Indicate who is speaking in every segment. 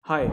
Speaker 1: हाय,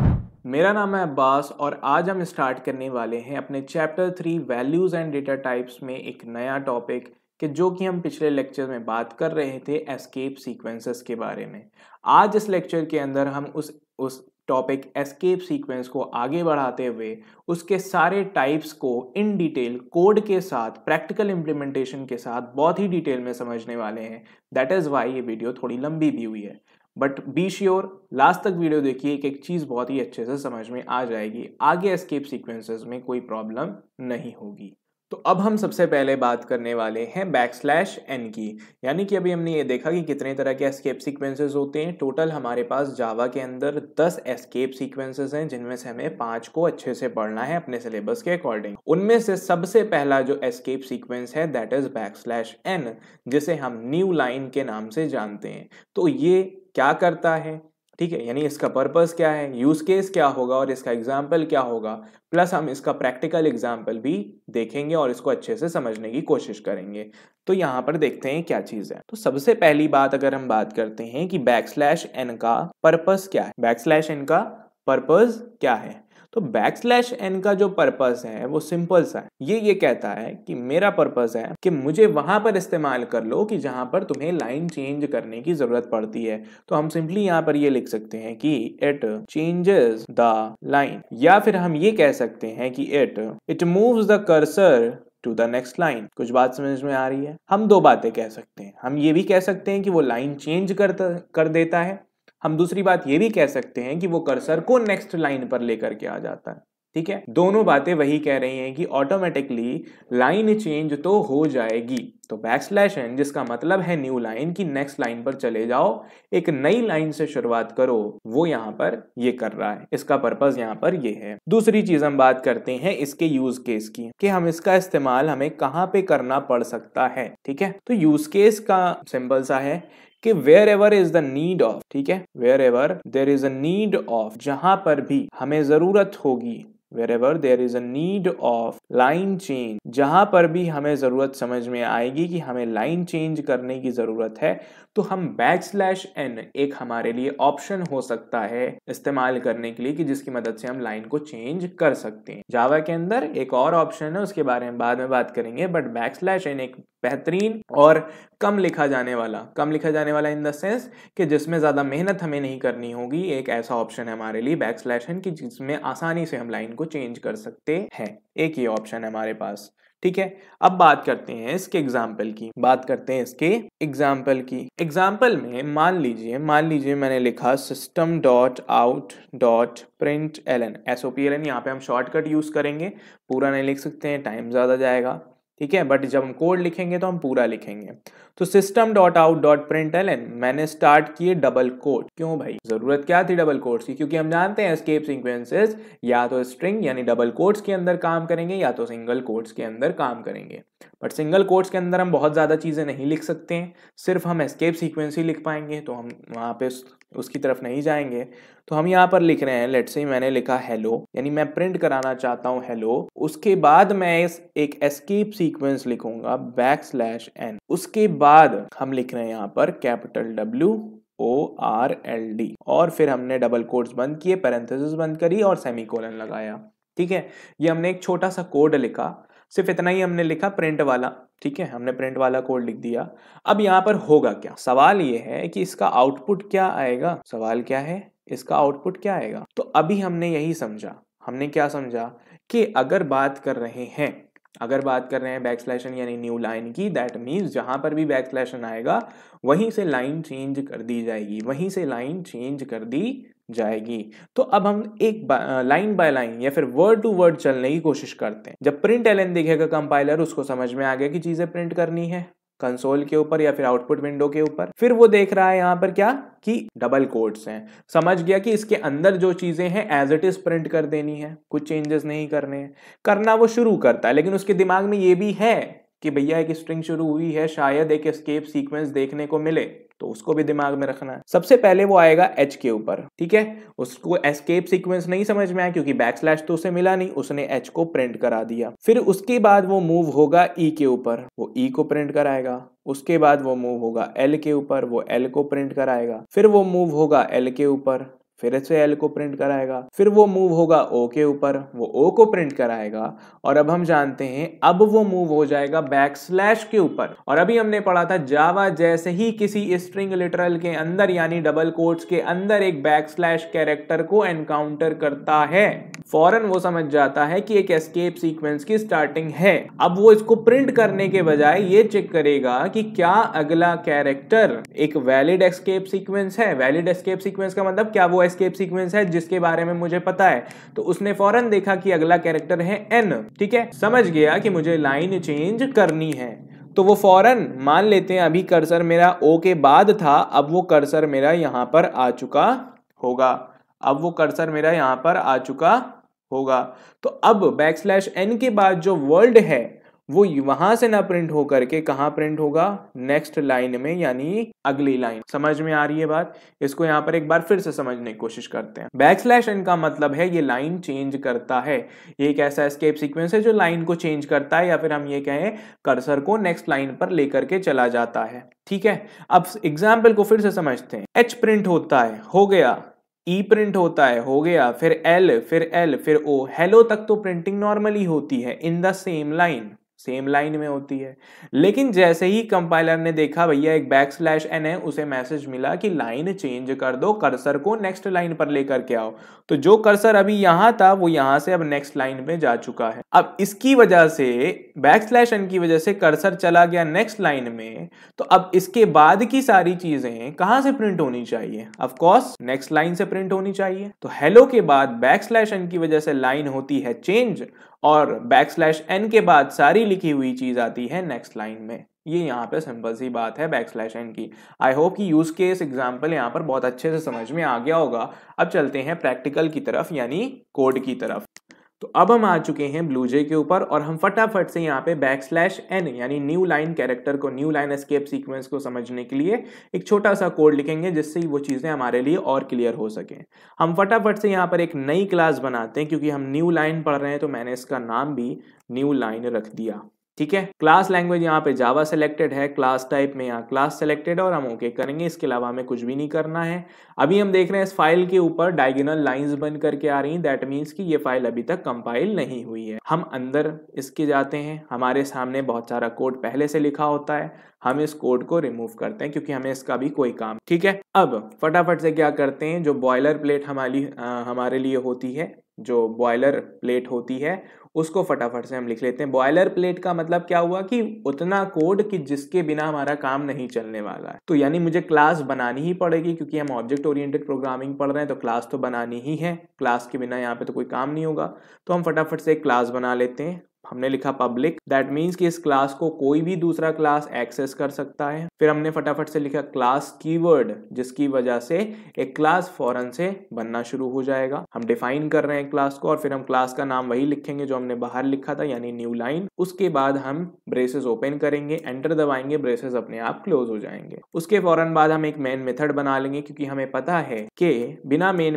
Speaker 1: मेरा नाम है अब्बास और आज हम स्टार्ट करने वाले हैं अपने chapter 3 values and data types में एक नया टॉपिक कि जो कि हम पिछले लेक्चर में बात कर रहे थे एस्केप सीक्वेंसेस के बारे में। आज इस लेक्चर के अंदर हम उस टॉपिक एस्केप सीक्वेंस को आगे बढ़ाते हुए उसके सारे टाइप्स को इन डिटेल कोड के साथ प्रैक्टिकल इम्प्लीमेंटेशन के साथ बहुत ही डिटेल में समझने वाले हैं। दैट इज़ वाई ये वीडियो थोड़ी लंबी भी हुई है, बट बी श्योर लास्ट तक वीडियो देखिए, एक चीज़ बहुत ही अच्छे से समझ में आ जाएगी। आगे एस्केप सीक्वेंसेस में कोई प्रॉब्लम नहीं होगी। तो अब हम सबसे पहले बात करने वाले हैं बैकस्लैश एन की, यानी कि अभी हमने ये देखा कि कितने तरह के एस्केप सीक्वेंसेस होते हैं। टोटल हमारे पास जावा के अंदर 10 एस्केप सीक्वेंसेस हैं, जिनमें से हमें 5 को अच्छे से पढ़ना है अपने सिलेबस के अकॉर्डिंग। उनमें से सबसे पहला जो एस्केप सीक्वेंस है दैट इज बैकस्लैश एन, जिसे हम न्यू लाइन के नाम से जानते हैं। तो ये क्या करता है, ठीक है, यानी इसका पर्पस क्या है, यूज केस क्या होगा और इसका एग्जाम्पल क्या होगा, प्लस हम इसका प्रैक्टिकल एग्जाम्पल भी देखेंगे और इसको अच्छे से समझने की कोशिश करेंगे। तो यहाँ पर देखते हैं क्या चीज है। तो सबसे पहली बात अगर हम बात करते हैं कि बैकस्लैश एन का पर्पस क्या है, बैकस्लैश एन का पर्पस क्या है, तो बैकस्लैश एन का जो पर्पस है वो सिंपल सा है। ये कहता है कि मेरा पर्पस है कि मुझे वहां पर इस्तेमाल कर लो कि जहां पर तुम्हें लाइन चेंज करने की जरूरत पड़ती है। तो हम सिंपली यहाँ पर ये लिख सकते हैं कि इट चेंजेस द लाइन, या फिर हम ये कह सकते हैं कि it moves the cursor to the next line. कुछ बात समझ में आ रही है? हम दो बातें कह सकते हैं, हम ये भी कह सकते हैं कि वो लाइन चेंज कर देता है, हम दूसरी बात ये भी कह सकते हैं कि वो कर्सर को नेक्स्ट लाइन पर लेकर के आ जाता है। ठीक है, दोनों बातें वही कह रही हैं कि ऑटोमेटिकली लाइन चेंज तो हो जाएगी। तो बैकस्लैश एन जिसका मतलब है न्यू लाइन की नेक्स्ट लाइन पर चले जाओ, एक नई लाइन से शुरुआत करो, वो यहाँ पर ये कर रहा है, इसका पर्पस यहाँ पर ये है। दूसरी चीज हम बात करते हैं इसके यूज केस की, कि हम इसका इस्तेमाल हमें कहाँ पे करना पड़ सकता है। ठीक है, तो यूज केस का सिंपल सा है कि wherever is the need of, ठीक है, wherever there is a need of, जहां पर भी हमें जरूरत होगी, wherever there is a need of line change, जहां पर भी हमें जरूरत समझ में आएगी कि हमें लाइन चेंज करने की जरूरत है, तो हम बैकस्लैश एन एक हमारे लिए ऑप्शन हो सकता है इस्तेमाल करने के लिए, कि जिसकी मदद से हम लाइन को चेंज कर सकते हैं। जावा के अंदर एक और ऑप्शन है, उसके बारे में बाद में बात करेंगे, बट बैकस्लैश एन एक बेहतरीन और कम लिखा जाने वाला इन द सेंस कि जिसमें ज्यादा मेहनत हमें नहीं करनी होगी, एक ऐसा ऑप्शन है हमारे लिए बैकस्लैश एन कि जिसमें आसानी से हम लाइन को चेंज कर सकते हैं। एक ही ऑप्शन है हमारे पास। ठीक है, अब बात करते हैं इसके एग्जाम्पल की, एग्जाम्पल में मान लीजिए मैंने लिखा system dot out dot print Elon, SOPLN, यहाँ पे हम शॉर्टकट यूज करेंगे, पूरा नहीं लिख सकते हैं, टाइम ज्यादा जाएगा। ठीक है, बट जब हम कोड लिखेंगे तो हम पूरा लिखेंगे। तो system dot out dot print Elon मैंने स्टार्ट किए डबल कोट। क्यों भाई, जरूरत क्या थी डबल कोट्स की? क्योंकि हम जानते हैं एस्केप सीक्वेंसेस या तो स्ट्रिंग यानी डबल कोट्स के अंदर काम करेंगे या तो सिंगल कोट्स के अंदर काम करेंगे। बट सिंगल कोट्स के अंदर हम बहुत ज्यादा चीजें नहीं लिख सकते हैं, सिर्फ हम एस्केप सीक्वेंस ही लिख पाएंगे, तो हम वहां पे उसकी तरफ नहीं जाएंगे। तो हम यहाँ पर लिख रहे हैं, लेट्स से मैंने लिखा हेलो, यानी मैं प्रिंट कराना चाहता हूँ हेलो, उसके बाद मैं एक एस्केप सीक्वेंस लिखूंगा बैकस्लैश एन, उसके बाद हम लिख रहे हैं यहाँ पर कैपिटल WORLD, और फिर हमने डबल कोट्स बंद किए, पैरेंथेसिस बंद करी और सेमीकोलन लगाया। ठीक है, ये हमने एक छोटा सा कोड लिखा, सिर्फ इतना ही हमने लिखा प्रिंट वाला। ठीक है, हमने प्रिंट वाला कोड लिख दिया। अब यहाँ पर होगा क्या, सवाल ये है कि इसका आउटपुट क्या आएगा, सवाल क्या है, इसका आउटपुट क्या आएगा। तो अभी हमने यही समझा, हमने क्या समझा कि अगर बात कर रहे हैं बैकस्लैश एन यानी न्यू लाइन की, दैट मीन्स जहां पर भी बैकस्लैश एन आएगा वहीं से लाइन चेंज कर दी जाएगी। तो अब हम एक लाइन बाय लाइन या फिर वर्ड टू वर्ड चलने की कोशिश करते हैं। जब प्रिंट एलन देखेगा कंपाइलर, उसको समझ में आ गया कि चीजें प्रिंट करनी है कंसोल के ऊपर या फिर आउटपुट विंडो के ऊपर। फिर वो देख रहा है यहाँ पर क्या कि डबल कोट्स हैं, समझ गया कि इसके अंदर जो चीजें हैं एज इट इज प्रिंट कर देनी है, कुछ चेंजेस नहीं करने हैं। करना वो शुरू करता है, लेकिन उसके दिमाग में ये भी है कि भैया एक स्ट्रिंग शुरू हुई है, शायद एक एस्केप सीक्वेंस देखने को मिले, तो उसको भी दिमाग में रखना है। सबसे पहले वो आएगा एच के ऊपर। ठीक है, उसको एस्केप सीक्वेंस नहीं समझ में आया क्योंकि बैकस्लैश तो उसे मिला नहीं, उसने एच को प्रिंट करा दिया। फिर उसके बाद वो मूव होगा ई के ऊपर, वो ई को प्रिंट कराएगा। उसके बाद वो मूव होगा एल के ऊपर, वो एल को प्रिंट कराएगा। फिर वो मूव होगा एल के ऊपर, फिर से एल को प्रिंट कराएगा, फिर वो मूव होगा ओ के ऊपर, वो ओ को प्रिंट कराएगा, और अब हम जानते हैं अब वो मूव हो जाएगा बैकस्लैश के ऊपर। और अभी हमने पढ़ा था जावा जैसे ही किसी स्ट्रिंग लिटरल के अंदर यानी डबल कोट्स के अंदर एक बैकस्लैश कैरेक्टर को एनकाउंटर करता है, फौरन वो समझ जाता है कि एक एस्केप सीक्वेंस की स्टार्टिंग है। अब वो इसको प्रिंट करने के बजाय ये चेक करेगा कि क्या अगला कैरेक्टर एक वैलिड एस्केप सीक्वेंस है। वैलिड एस्केप सीक्वेंस का मतलब क्या वो एस्केप सीक्वेंस है जिसके बारे में मुझे पता है। तो उसने फौरन देखा कि अगला कैरेक्टर है एन, ठीक है, समझ गया कि मुझे लाइन चेंज करनी है। तो वो फौरन मान लेते हैं अभी कर्सर मेरा ओ के बाद था, अब वो कर्सर मेरा यहां पर आ चुका होगा, अब वो कर्सर मेरा यहां पर आ चुका होगा। तो अब बैकस्लैश एन के बाद जो वर्ल्ड है वो वहां से ना प्रिंट होकर के कहां प्रिंट होगा, नेक्स्ट लाइन में, यानी अगली लाइन। समझ में आ रही है बात? इसको यहां पर एक बार फिर से समझने की कोशिश करते हैं। बैकस्लैश एन का मतलब है ये लाइन चेंज करता है, ये एक ऐसा एस्केप सीक्वेंस है जो लाइन को चेंज करता है, या फिर हम ये कहें कर्सर को नेक्स्ट लाइन पर लेकर के चला जाता है, ठीक है। अब एग्जाम्पल को फिर से समझते हैं। एच प्रिंट होता है, हो गया, ई प्रिंट होता है, हो गया, फिर एल, फिर ओ। हेलो तक तो प्रिंटिंग नॉर्मली होती है in the same line, same line में होती है। लेकिन जैसे ही कंपाइलर ने देखा भैया एक बैकस्लैश एन है, उसे मैसेज मिला कि लाइन चेंज कर दो, कर्सर को नेक्स्ट लाइन पर लेकर के आओ। तो जो कर्सर अभी यहां था वो यहां से अब नेक्स्ट लाइन में जा चुका है। अब इसकी वजह से, बैकस्लैश एन की वजह से कर्सर चला गया नेक्स्ट लाइन में। तो अब इसके बाद की सारी चीजें कहां से प्रिंट होनी चाहिए? ऑफ कोर्स नेक्स्ट लाइन से प्रिंट होनी चाहिए। तो हेलो के बाद बैकस्लैश एन की वजह से लाइन होती है चेंज, और बैकस्लैश एन के बाद सारी लिखी हुई चीज आती है नेक्स्ट लाइन में। ये यहाँ पे सिंपल सी बात है बैकस्लैश एन की। आई होप कि यूज केस एग्जांपल यहाँ पर बहुत अच्छे से समझ में आ गया होगा। अब चलते हैं प्रैक्टिकल की तरफ, यानी कोड की तरफ। तो अब हम आ चुके हैं ब्लूजे के ऊपर, और हम फटाफट से यहाँ पे बैकस्लैश एन यानी न्यू लाइन कैरेक्टर को, न्यू लाइन एस्केप सीक्वेंस को समझने के लिए एक छोटा सा कोड लिखेंगे, जिससे वो चीजें हमारे लिए और क्लियर हो सके। हम फटाफट से यहाँ पर एक नई क्लास बनाते हैं, क्योंकि हम न्यू लाइन पढ़ रहे हैं तो मैंने इसका नाम भी न्यू लाइन रख दिया, ठीक है। क्लास लैंग्वेज यहाँ पे जावा सेलेक्टेड है, क्लास टाइप में यहाँ क्लास सेलेक्टेड है, और हम ओके करेंगे। इसके अलावा हमें कुछ भी नहीं करना है। अभी हम देख रहे हैं इस फाइल के ऊपर डायगोनल लाइंस बन करके आ रही हैं, दैट मीन्स कि ये फाइल अभी तक कंपाइल नहीं हुई है। हम अंदर इसके जाते हैं, हमारे सामने बहुत सारा कोड पहले से लिखा होता है, हम इस कोड को रिमूव करते हैं क्योंकि हमें इसका भी कोई काम, ठीक है। अब फटाफट से क्या करते हैं, जो बॉयलर प्लेट हमारे लिए होती है, जो बॉयलर प्लेट होती है उसको फटाफट से हम लिख लेते हैं। बॉयलर प्लेट का मतलब क्या हुआ कि उतना कोड कि जिसके बिना हमारा काम नहीं चलने वाला है। तो यानी मुझे क्लास बनानी ही पड़ेगी, क्योंकि हम ऑब्जेक्ट ओरिएंटेड प्रोग्रामिंग पढ़ रहे हैं, तो क्लास तो बनानी ही है। क्लास के बिना यहाँ पे तो कोई काम नहीं होगा। तो हम फटाफट से एक क्लास बना लेते हैं। हमने लिखा पब्लिक, दैट मीन्स कि इस क्लास को कोई भी दूसरा क्लास एक्सेस कर सकता है। फिर हमने फटाफट से लिखा क्लास कीवर्ड, जिसकी वजह से एक क्लास फौरन से बनना शुरू हो जाएगा। हम डिफाइन कर रहे हैं क्लास को, और फिर हम क्लास का नाम वही लिखेंगे जो हमने बाहर लिखा था, यानी न्यू लाइन। उसके बाद हम ब्रेसेस ओपन करेंगे, एंटर दबाएंगे, ब्रेसेस अपने आप क्लोज हो जाएंगे। उसके फौरन बाद हम एक मेन मेथड बना लेंगे, क्योंकि हमें पता है कि बिना मेन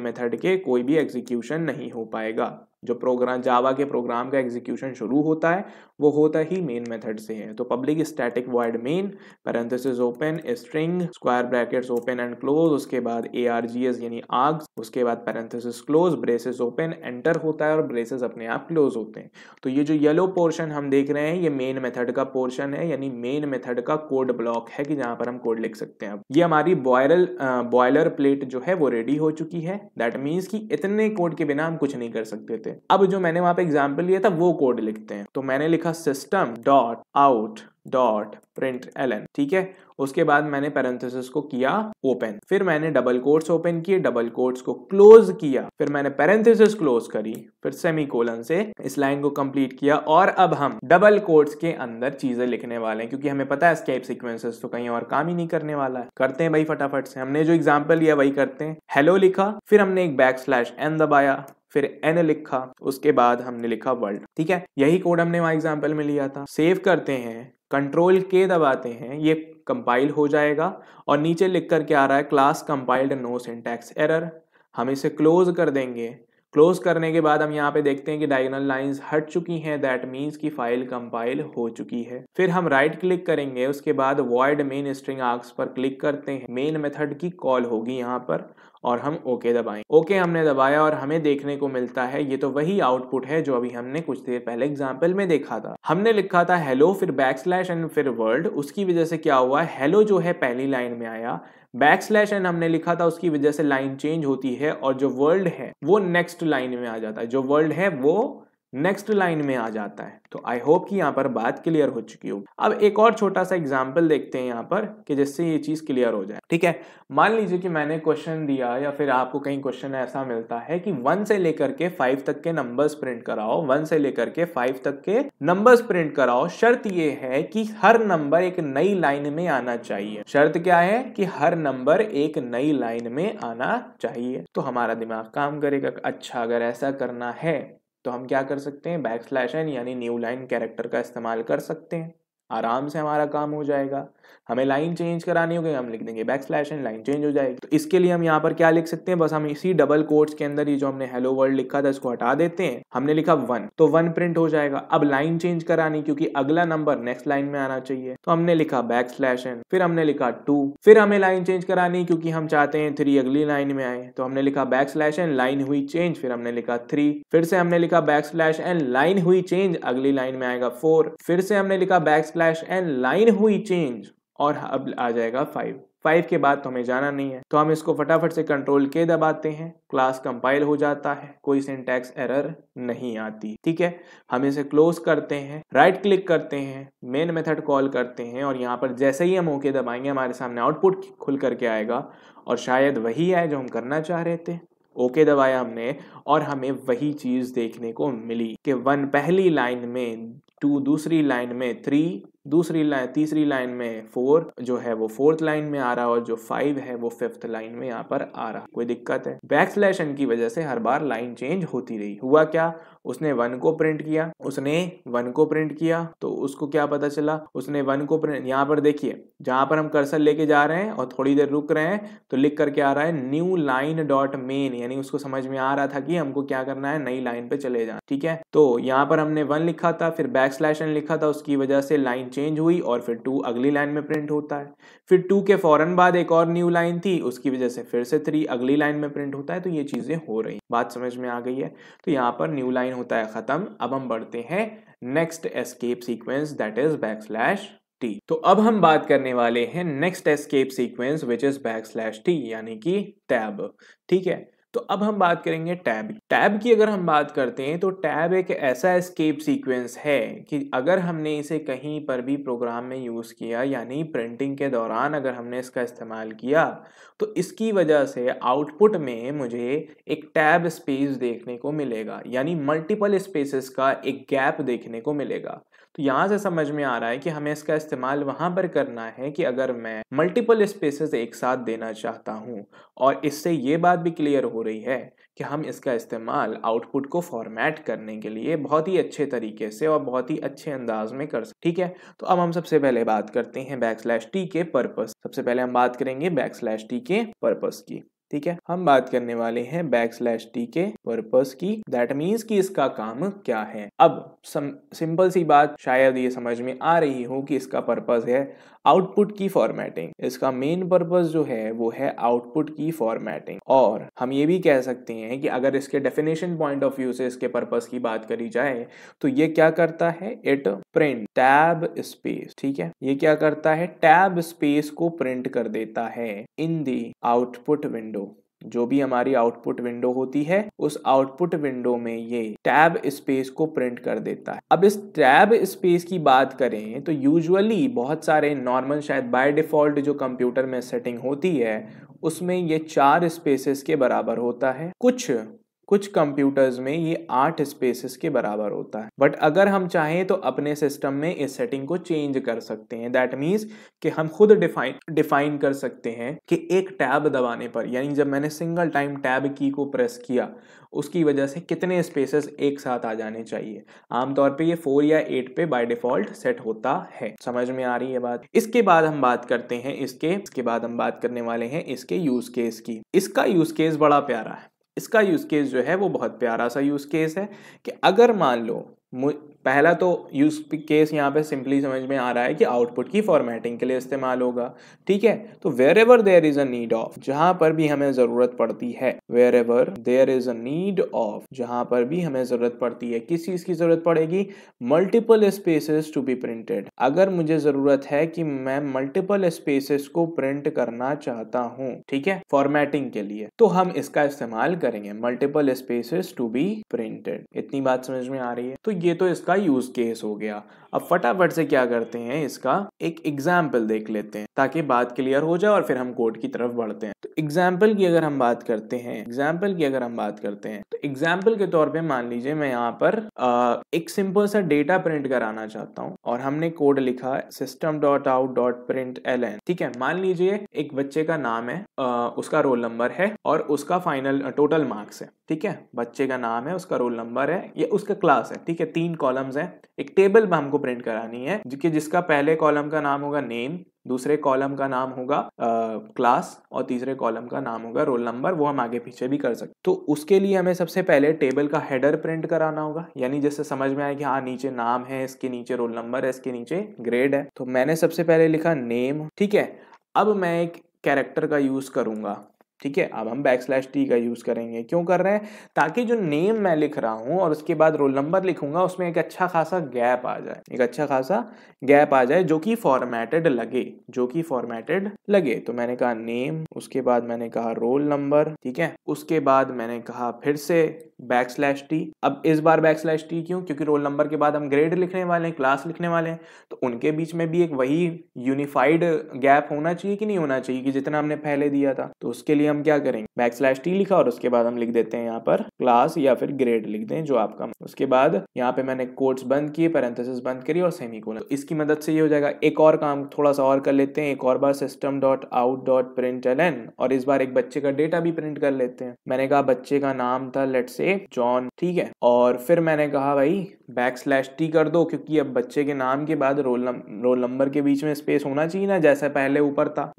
Speaker 1: मेथड के कोई भी एग्जीक्यूशन नहीं हो पाएगा। जो प्रोग्राम जावा के प्रोग्राम का एग्जीक्यूशन शुरू होता है वो होता ही मेन मेथड से है। तो public static void main parenthesis open string square brackets open and close, उसके बाद args यानी आर्ग्स, उसके बाद parenthesis close, braces open, enter होता है और ब्रेसेस अपने आप क्लोज होते हैं। तो ये जो येलो पोर्शन हम देख रहे हैं ये मेन मेथड का पोर्शन है, यानी मेन मेथड का कोड ब्लॉक है कि जहां पर हम कोड लिख सकते हैं। अब ये हमारी बॉयलर प्लेट जो है वो रेडी हो चुकी है। दैट मीन्स कि इतने कोड के बिना हम कुछ नहीं कर सकते थे। अब जो मैंने वहां पे एग्जांपल लिया था वो कोड लिखते हैं। तो मैंने लिखा system dot out dot print Elon, ठीक है। उसके बाद मैंने पैरेंथेसिस को किया ओपन, फिर मैंने डबल कोट्स ओपन किए, डबल कोट्स को क्लोज किया, फिर मैंने पैरेंथेसिस क्लोज करी, फिर सेमीकोलन से इस लाइन को कंप्लीट किया। और अब हम डबल कोट्स के अंदर चीजें लिखने वाले हैं, क्योंकि हमें पता है एस्केप सीक्वेंसेस तो कहीं और काम ही नहीं करने वाला है। करते हैं भाई फटाफट से, हमने जो एग्जाम्पल लिया वही करते हैं। हेलो लिखा, फिर हमने एक बैकस्लैश एन दबाया, फिर एन लिखा, उसके बाद हमने लिखा वर्ल्ड, ठीक है। यही कोड हमने वहां एग्जाम्पल में लिया था। सेव करते हैं, कंट्रोल के दबाते हैं, ये कंपाइल हो जाएगा और नीचे लिख करके आ रहा है class compiled no syntax error. हम इसे क्लोज कर देंगे, क्लोज करने के बाद हम यहाँ पे देखते हैं कि डायगोनल लाइंस हट चुकी हैं, दैट मीन्स कि फाइल कंपाइल हो चुकी है। फिर हम राइट क्लिक करेंगे, उसके बाद वॉइड मेन स्ट्रिंग आर्क्स पर क्लिक करते हैं, मेन मेथड की कॉल होगी यहाँ पर और हम ओके दबाएं। ओके हमने दबाया और हमें देखने को मिलता है ये तो वही आउटपुट है जो अभी हमने कुछ देर पहले एग्जाम्पल में देखा था। हमने लिखा था हेलो, फिर बैकस्लैश एंड फिर वर्ल्ड, उसकी वजह से क्या हुआ, हेलो जो है पहली लाइन में आया, बैकस्लैश एन हमने लिखा था उसकी वजह से लाइन चेंज होती है और जो वर्ल्ड है वो नेक्स्ट लाइन में आ जाता है, जो वर्ल्ड है वो नेक्स्ट लाइन में आ जाता है। तो आई होप कि यहाँ पर बात क्लियर हो चुकी हो। अब एक और छोटा सा एग्जांपल देखते हैं यहाँ पर कि जिससे ये चीज क्लियर हो जाए। ठीक है, मान लीजिए कि मैंने क्वेश्चन दिया या फिर आपको कहीं क्वेश्चन ऐसा मिलता है कि 1 से लेकर के 5 तक के नंबर्स प्रिंट कराओ, 1 से लेकर के 5 तक के नंबर्स प्रिंट कराओ, शर्त ये है कि हर नंबर एक नई लाइन में आना चाहिए। शर्त क्या है कि हर नंबर एक नई लाइन में आना चाहिए। तो हमारा दिमाग काम करेगा, अच्छा अगर ऐसा करना है तो हम क्या कर सकते हैं, बैकस्लैश एन यानी न्यू लाइन कैरेक्टर का इस्तेमाल कर सकते हैं, आराम से हमारा काम हो जाएगा। हमें लाइन चेंज करानी होगी, हम लिख देंगे बैकस्लैश एन, लाइन चेंज हो जाएगी। तो इसके लिए हम यहाँ पर क्या लिख सकते हैं, बस हम इसी डबल कोट्स के अंदर ये जो हमने हेलो वर्ल्ड लिखा था इसको हटा देते हैं, हमने लिखा 1 तो 1 प्रिंट हो जाएगा। अब लाइन चेंज करानी क्योंकि अगला नंबर नेक्स्ट लाइन में आना चाहिए, तो हमने लिखा बैकस्लैश एन, फिर हमने लिखा 2, फिर हमें लाइन चेंज करानी क्योंकि हम चाहते हैं 3 अगली लाइन में आए, तो हमने लिखा बैकस्लैश एन, लाइन हुई चेंज, फिर हमने लिखा 3, फिर से हमने लिखा बैकस्लैश एन, लाइन हुई चेंज, अगली लाइन में आएगा 4, फिर से हमने लिखा बैकस्लैश एन, लाइन हुई चेंज और अब आ जाएगा 5 के बाद तो हमें जाना नहीं है, तो हम इसको फटाफट से कंट्रोल के दबाते हैं, क्लास कंपाइल हो जाता है, कोई सिंटैक्स एरर नहीं आती। ठीक है, हम इसे क्लोज करते हैं, राइट क्लिक करते हैं, मेन मेथड कॉल करते हैं और यहाँ पर जैसे ही हम ओके दबाएंगे हमारे सामने आउटपुट खुल करके आएगा और शायद वही है जो हम करना चाह रहे थे। ओके दबाया हमने और हमें वही चीज देखने को मिली कि 1 पहली लाइन में, 2 दूसरी लाइन में, 3 तीसरी लाइन में, 4 जो है वो 4th लाइन में आ रहा है और जो 5 है वो 5th लाइन में यहाँ पर आ रहा। कोई दिक्कत है? बैकस्लैश एन की वजह से हर बार लाइन चेंज होती रही। हुआ क्या, उसने 1 को प्रिंट किया, तो उसको क्या पता चला, उसने 1 को प्रिंट, यहाँ पर देखिए जहां पर हम कर्सर लेके जा रहे हैं और थोड़ी देर रुक रहे हैं तो लिख करके आ रहा है न्यू लाइन डॉट मेन, यानी उसको समझ में आ रहा था कि हमको क्या करना है, नई लाइन पे चले जाना। ठीक है, तो यहाँ पर हमने 1 लिखा था, फिर बैकस्लैश एन लिखा था, उसकी वजह से लाइन चेंज हुई और फिर 2 अगली लाइन में प्रिंट होता है, फिर 2 के फौरन बाद एक और न्यू लाइन थी, उसकी वजह से फिर से 3 अगली लाइन में प्रिंट होता है। तो ये चीजें हो रही, बात समझ में आ गई है। तो यहाँ पर न्यू लाइन होता है खत्म। अब हम बढ़ते हैं next escape sequence, that is backslash T. तो अब हम बात करने वाले हैं next escape sequence which is backslash T यानी कि टैब। ठीक है, तो अब हम बात करेंगे टैब की। अगर हम बात करते हैं तो टैब एक ऐसा एस्केप सीक्वेंस है कि अगर हमने इसे कहीं पर भी प्रोग्राम में यूज किया, यानी प्रिंटिंग के दौरान अगर हमने इसका इस्तेमाल किया, तो इसकी वजह से आउटपुट में मुझे एक टैब स्पेस देखने को मिलेगा, यानी मल्टीपल स्पेसेस का एक गैप देखने को मिलेगा। तो यहाँ से समझ में आ रहा है कि हमें इसका इस्तेमाल वहां पर करना है कि अगर मैं मल्टीपल स्पेसेस एक साथ देना चाहता हूँ, और इससे ये बात भी क्लियर हो रही है कि हम इसका इस्तेमाल आउटपुट को फॉर्मेट करने के लिए बहुत ही अच्छे तरीके से और बहुत ही अच्छे अंदाज में कर सकते। ठीक है, तो अब हम सबसे पहले बात करते हैं बैकस्लैश टी के पर्पस। सबसे पहले हम बात करेंगे बैकस्लैश टी के पर्पस की। ठीक है, हम बात करने वाले हैं बैकस्लैश टी के पर्पस की, दैट मीन्स कि इसका काम क्या है। अब सिंपल सी बात शायद ये समझ में आ रही हो कि इसका पर्पस है आउटपुट की फॉर्मेटिंग। इसका मेन पर्पस जो है वो है आउटपुट की फॉर्मेटिंग। और हम ये भी कह सकते हैं कि अगर इसके डेफिनेशन पॉइंट ऑफ व्यू से इसके पर्पस की बात करी जाए तो ये क्या करता है, इट प्रिंट टैब स्पेस। ठीक है, ये क्या करता है, टैब स्पेस को प्रिंट कर देता है इन दी आउटपुट विंडो। जो भी हमारी आउटपुट विंडो होती है उस आउटपुट विंडो में ये टैब स्पेस को प्रिंट कर देता है। अब इस टैब स्पेस की बात करें तो यूजुअली बहुत सारे नॉर्मल, शायद बाय डिफॉल्ट जो कंप्यूटर में सेटिंग होती है उसमें ये 4 स्पेसेस के बराबर होता है। कुछ कंप्यूटर्स में ये 8 स्पेसेस के बराबर होता है। बट अगर हम चाहें तो अपने सिस्टम में इस सेटिंग को चेंज कर सकते हैं। दैट मीन्स कि हम खुद डिफाइन कर सकते हैं कि एक टैब दबाने पर, यानी जब मैंने सिंगल टाइम टैब की को प्रेस किया उसकी वजह से कितने स्पेसेस एक साथ आ जाने चाहिए। आमतौर पे ये 4 या 8 पे बाय डिफॉल्ट सेट होता है। समझ में आ रही है बात। इसके बाद हम बात करते हैं इसके बाद हम बात करने वाले हैं इसके यूज केस की। इसका यूज केस बड़ा प्यारा है। इसका यूज केस जो है वो बहुत प्यारा सा यूज केस है कि अगर मान लो पहला तो यूज केस यहाँ पे सिंपली समझ में आ रहा है कि आउटपुट की फॉर्मेटिंग के लिए इस्तेमाल होगा, ठीक है। तो wherever there is a need of, जहां पर भी हमें जरूरत पड़ती है, wherever there is a need of, जहां पर भी हमें जरूरत पड़ती है, किस चीज की जरूरत पड़ेगी, multiple spaces to be printed. अगर मुझे जरूरत है कि मैं मल्टीपल स्पेसेस को प्रिंट करना चाहता हूं, ठीक है, फॉर्मेटिंग के लिए, तो हम इसका इस्तेमाल करेंगे, multiple spaces to be printed. इतनी बात समझ में आ रही है। तो ये तो इसका यूज केस हो गया। अब फटाफट से क्या करते हैं, इसका एक एग्जाम्पल देख लेते हैं ताकि बात क्लियर हो जाए और फिर हम कोड की तरफ बढ़ते हैं। तो एग्जाम्पल की अगर हम बात करते हैं, तो एग्जाम्पल के तौर पे मान लीजिए मैं यहाँ पर एक सिंपल सा डेटा प्रिंट कराना चाहता हूँ और हमने कोड लिखा system.out.println, ठीक है। मान लीजिए एक बच्चे का नाम है, उसका रोल नंबर है और उसका फाइनल टोटल मार्क्स है, ठीक है। बच्चे का नाम है, उसका रोल नंबर है, ये उसका क्लास है, ठीक है। 3 कॉलम्स है, एक टेबल में हमको प्रिंट करानी है जिसका पहले कॉलम का नाम होगा नेम, दूसरे कॉलम का नाम होगा क्लास और तीसरे कॉलम का नाम होगा रोल नंबर। वो हम आगे पीछे भी कर सकते। तो उसके लिए हमें सबसे पहले टेबल का हेडर प्रिंट कराना होगा, यानी जैसे समझ में आए कि हाँ नीचे नाम है, इसके नीचे रोल नंबर है, इसके नीचे ग्रेड है। तो मैंने सबसे पहले लिखा नेम, ठीक है। अब मैं एक कैरेक्टर का यूज करूंगा, ठीक है। अब हम \t का यूज करेंगे। क्यों कर रहे हैं, ताकि जो नेम मैं लिख रहा हूं और उसके बाद रोल नंबर लिखूंगा उसमें एक अच्छा खासा गैप आ जाए, जो कि फॉर्मेटेड लगे। तो मैंने कहा नेम, उसके बाद मैंने कहा रोल नंबर, ठीक है। उसके बाद मैंने कहा फिर से \t। अब इस बार \t क्यों, क्योंकि रोल नंबर के बाद हम ग्रेड लिखने वाले हैं, क्लास लिखने वाले हैं, तो उनके बीच में भी एक वही यूनिफाइड गैप होना चाहिए कि नहीं होना चाहिए कि जितना हमने पहले दिया था। तो उसके लिए हम क्या करेंगे, \t लिखा और उसके बाद हम लिख देते हैं यहाँ पर क्लास या फिर ग्रेड लिख दें जो आपका। उसके बाद यहाँ पे मैंने कोट्स बंद किए, पैरेंथेसिस बंद करी और सेमीकोलन। तो इसकी मदद से ये हो जाएगा। एक और काम थोड़ा सा और कर लेते हैं, एक और बार system.out.println और इस बार एक बच्चे का डेटा भी प्रिंट कर लेते हैं। मैंने कहा बच्चे का नाम था लेट्स से जॉन, ठीक है। और फिर मैंने कहा भाई \t कर दो, क्योंकि अब बच्चे के नाम के बाद रोल नंबर के बीच में स्पेस होना चाहिए ना, जैसा पहले ऊपर था,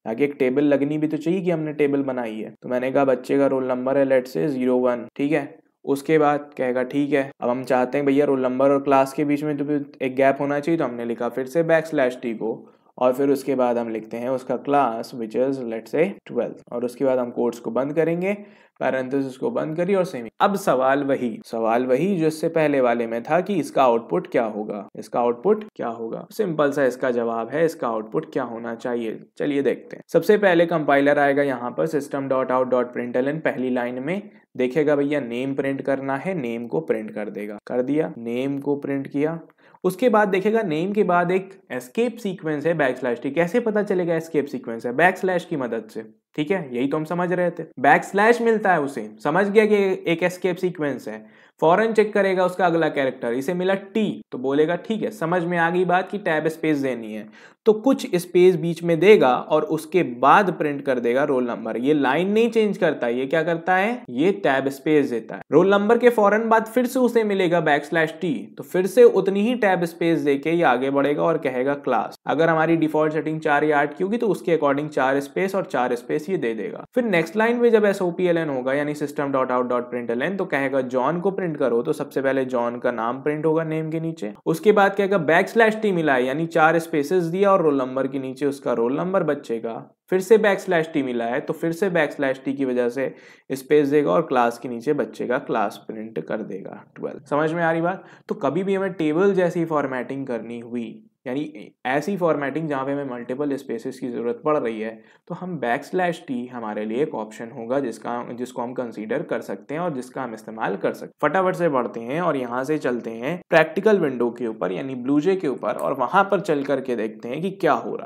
Speaker 1: ताकि एक टेबल लगनी भी तो चाहिए कि हमने टेबल बनाई है। तो मैंने कहा बच्चे का रोल नंबर है लेट्स से 01, ठीक है। उसके बाद कहेगा ठीक है, अब हम चाहते हैं भैया रोल नंबर और क्लास के बीच में तो एक गैप होना चाहिए, तो हमने लिखा फिर से \t को और फिर उसके बाद हम लिखते हैं उसका class which is let's say 12 और उसके बाद हम कोट्स को बंद करेंगे, पैरेंथेसिस को बंद करिए और सेमी। अब सवाल वही जो इससे पहले वाले में था कि इसका आउटपुट क्या होगा। सिंपल सा इसका जवाब है, इसका आउटपुट क्या होना चाहिए, चलिए देखते हैं। सबसे पहले कंपाइलर आएगा यहाँ पर system.out.println, पहली लाइन में देखेगा भैया नेम प्रिंट करना है, नेम को प्रिंट कर देगा, कर दिया, नेम को प्रिंट किया। उसके बाद देखेगा नेम के बाद एक एस्केप सीक्वेंस है \t। कैसे पता चलेगा एस्केप सीक्वेंस है, बैकस्लैश की मदद से, ठीक है। यही तो हम समझ रहे थे, बैकस्लैश मिलता है उसे, समझ गया कि एक एस्केप सीक्वेंस है। फौरन चेक करेगा उसका अगला कैरेक्टर, इसे मिला t, तो बोलेगा ठीक है, समझ में आ गई बात की टैब स्पेस देनी है, तो कुछ स्पेस बीच में देगा और उसके बाद प्रिंट कर देगा रोल नंबर। ये लाइन नहीं चेंज करता, ये क्या करता है, ये टैब स्पेस देता है। रोल नंबर के फौरन बाद फिर से उसे मिलेगा \t, तो फिर से उतनी ही टैब स्पेस देके ये आगे बढ़ेगा और कहेगा क्लास। अगर हमारी डिफॉल्ट सेटिंग 4 या 8 की होगी तो उसके अकॉर्डिंग 4 स्पेस और 4 स्पेस ये दे देगा। फिर नेक्स्ट लाइन में जब SOPLN होगा यानी system.out.println, तो कहेगा जॉन को प्रिंट करो, तो सबसे पहले जॉन का नाम प्रिंट होगा नेम के नीचे। उसके बाद कहेगा \t मिला है यानी 4 स्पेसेस दिया और रोल नंबर के नीचे उसका रोल नंबर बच्चे का, फिर से \t मिला है तो फिर से \t की वजह से स्पेस देगा और क्लास के नीचे बच्चे का क्लास प्रिंट कर देगा 12। समझ में आ रही बात। तो कभी भी हमें टेबल जैसी फॉर्मेटिंग करनी हुई, यानी ऐसी फॉर्मेटिंग जहां पे हमें मल्टीपल स्पेसेस की जरूरत पड़ रही है, तो हम \t हमारे लिए एक ऑप्शन होगा जिसको हम कंसीडर कर सकते हैं और जिसका हम इस्तेमाल कर सकते हैं। फटाफट से बढ़ते हैं और यहाँ से चलते हैं प्रैक्टिकल विंडो के ऊपर यानी ब्लूजे के ऊपर और वहां पर चल करके देखते हैं कि क्या हो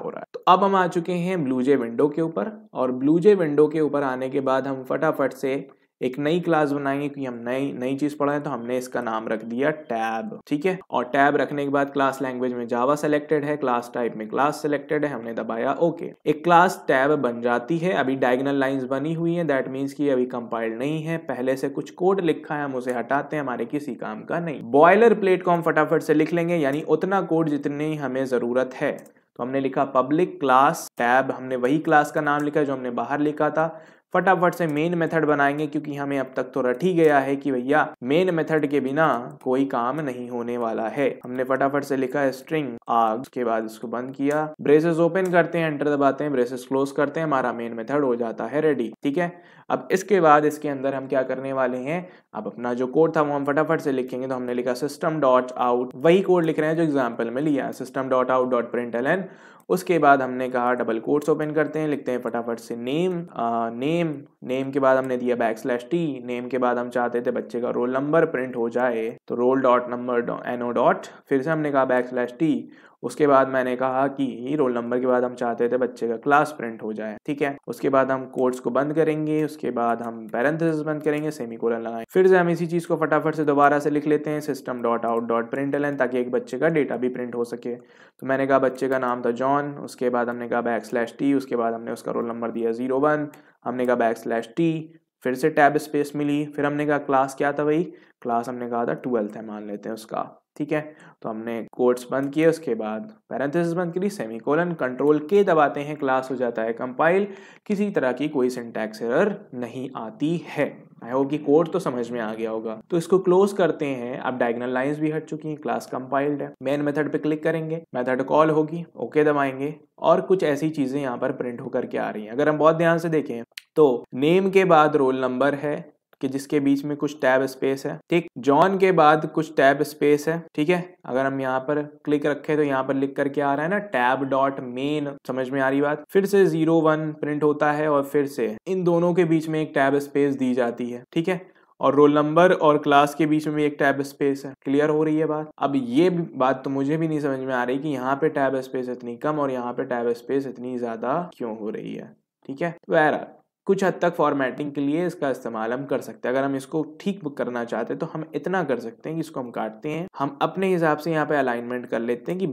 Speaker 1: रहा है। तो अब हम आ चुके हैं ब्लूजे विंडो के ऊपर और ब्लूजे विंडो के ऊपर आने के बाद हम फटाफट से एक नई क्लास बनाएंगे क्योंकि हम नई चीज पढ़ा है, तो हमने इसका नाम रख दिया टैब, ठीक है। और टैब रखने के बाद क्लास लैंग्वेज में जावा सेलेक्टेड है, क्लास टाइप में क्लास सेलेक्टेड है, हमने दबाया ओके। एक क्लास टैब बन जाती है। अभी डायगोनल लाइंस बनी हुई है, दैट मीन्स कि अभी कंपाइल्ड नहीं है, पहले से कुछ कोड लिखा है, हम उसे हटाते हैं, हमारे किसी काम का नहीं। बॉयलर प्लेट को हम फटाफट से लिख लेंगे यानी उतना कोड जितनी हमें जरूरत है। तो हमने लिखा पब्लिक क्लास टैब, हमने वही क्लास का नाम लिखा जो हमने बाहर लिखा था। फटाफट से मेन मेथड बनाएंगे क्योंकि हमें अब तक तो रट ही गया है कि भैया मेन मेथड के बिना कोई काम नहीं होने वाला है। हमने फटाफट से लिखा स्ट्रिंग आर्ग, उसके बाद इसको बंद किया, ब्रेसेस ओपन करते हैं, एंटर दबाते हैं, ब्रेसेस क्लोज करते हैं, हमारा मेन मेथड हो जाता है रेडी। ठीक है, अब इसके बाद इसके अंदर हम क्या करने वाले हैं, अब अपना जो कोड था वो हम फटाफट से लिखेंगे। तो हमने लिखा सिस्टम डॉट आउट, वही कोड लिख रहे हैं जो एग्जाम्पल में लिया, system dot out dot println. उसके बाद हमने कहा डबल कोट्स ओपन करते हैं, लिखते हैं फटाफट से नेम के बाद हमने दिया \t, नेम के बाद हम चाहते थे बच्चे का रोल नंबर प्रिंट हो जाए, तो roll dot number no dot, फिर से हमने कहा \t, उसके बाद मैंने कहा कि रोल नंबर के बाद हम चाहते थे बच्चे का क्लास प्रिंट हो जाए। ठीक है, उसके बाद हम कोट्स को बंद करेंगे, उसके बाद हम पैरेंथेसिस बंद करेंगे, सेमीकोलन लगाएंगे, फिर से हम इसी चीज को फटाफट से दोबारा से लिख लेते हैं system dot out dot println, ताकि एक बच्चे का डेटा भी प्रिंट हो सके। तो मैंने कहा बच्चे का नाम था जॉन, उसके बाद हमने कहा \t, उसके बाद हमने उसका रोल नंबर दिया 01, हमने कहा \t, फिर से टैब स्पेस मिली, फिर हमने कहा क्लास क्या था, वही क्लास हमने कहा था 12th है मान लेते हैं उसका। ठीक है, तो हमने कोट्स बंद किए, उसके बाद पैरेंथेसिस बंद करी, सेमीकोलन, कंट्रोल के दबाते हैं, क्लास हो जाता है कंपाइल, किसी तरह की कोई सिंटैक्स एरर नहीं आती है। आई होप कि कोड तो समझ में आ गया होगा। तो इसको क्लोज करते हैं, अब डायगोनल लाइंस भी हट चुकी हैं, क्लास कंपाइल्ड है, मेन मेथड पे क्लिक करेंगे, मेथड कॉल होगी, ओके दबाएंगे, और कुछ ऐसी चीजें यहाँ पर प्रिंट होकर के आ रही हैं। अगर हम बहुत ध्यान से देखें तो नेम के बाद रोल नंबर है कि जिसके बीच में कुछ टैब स्पेस है, ठीक, जॉन के बाद कुछ टैब स्पेस है। ठीक है, अगर हम यहाँ पर क्लिक रखें तो यहाँ पर लिख करके आ रहा है ना टैब डॉट मेन, समझ में आ रही बात। फिर से 01 प्रिंट होता है और फिर से इन दोनों के बीच में एक टैब स्पेस दी जाती है। ठीक है, और रोल नंबर और क्लास के बीच में भी एक टैब स्पेस है। क्लियर हो रही है बात। अब ये बात तो मुझे भी नहीं समझ में आ रही कि यहाँ पे टैब स्पेस इतनी कम और यहाँ पे टैब स्पेस इतनी ज्यादा क्यों हो रही है। ठीक है, बहरहाल कुछ हद तक फॉर्मेटिंग के लिए इसका इस्तेमाल हम कर सकते हैं। अगर हम इसको ठीक करना चाहते हैं तो हम इतना कर सकते हैं कि इसको हम काटते हैं, हम अपने हिसाब से यहाँ पे अलाइनमेंट कर लेते हैं कि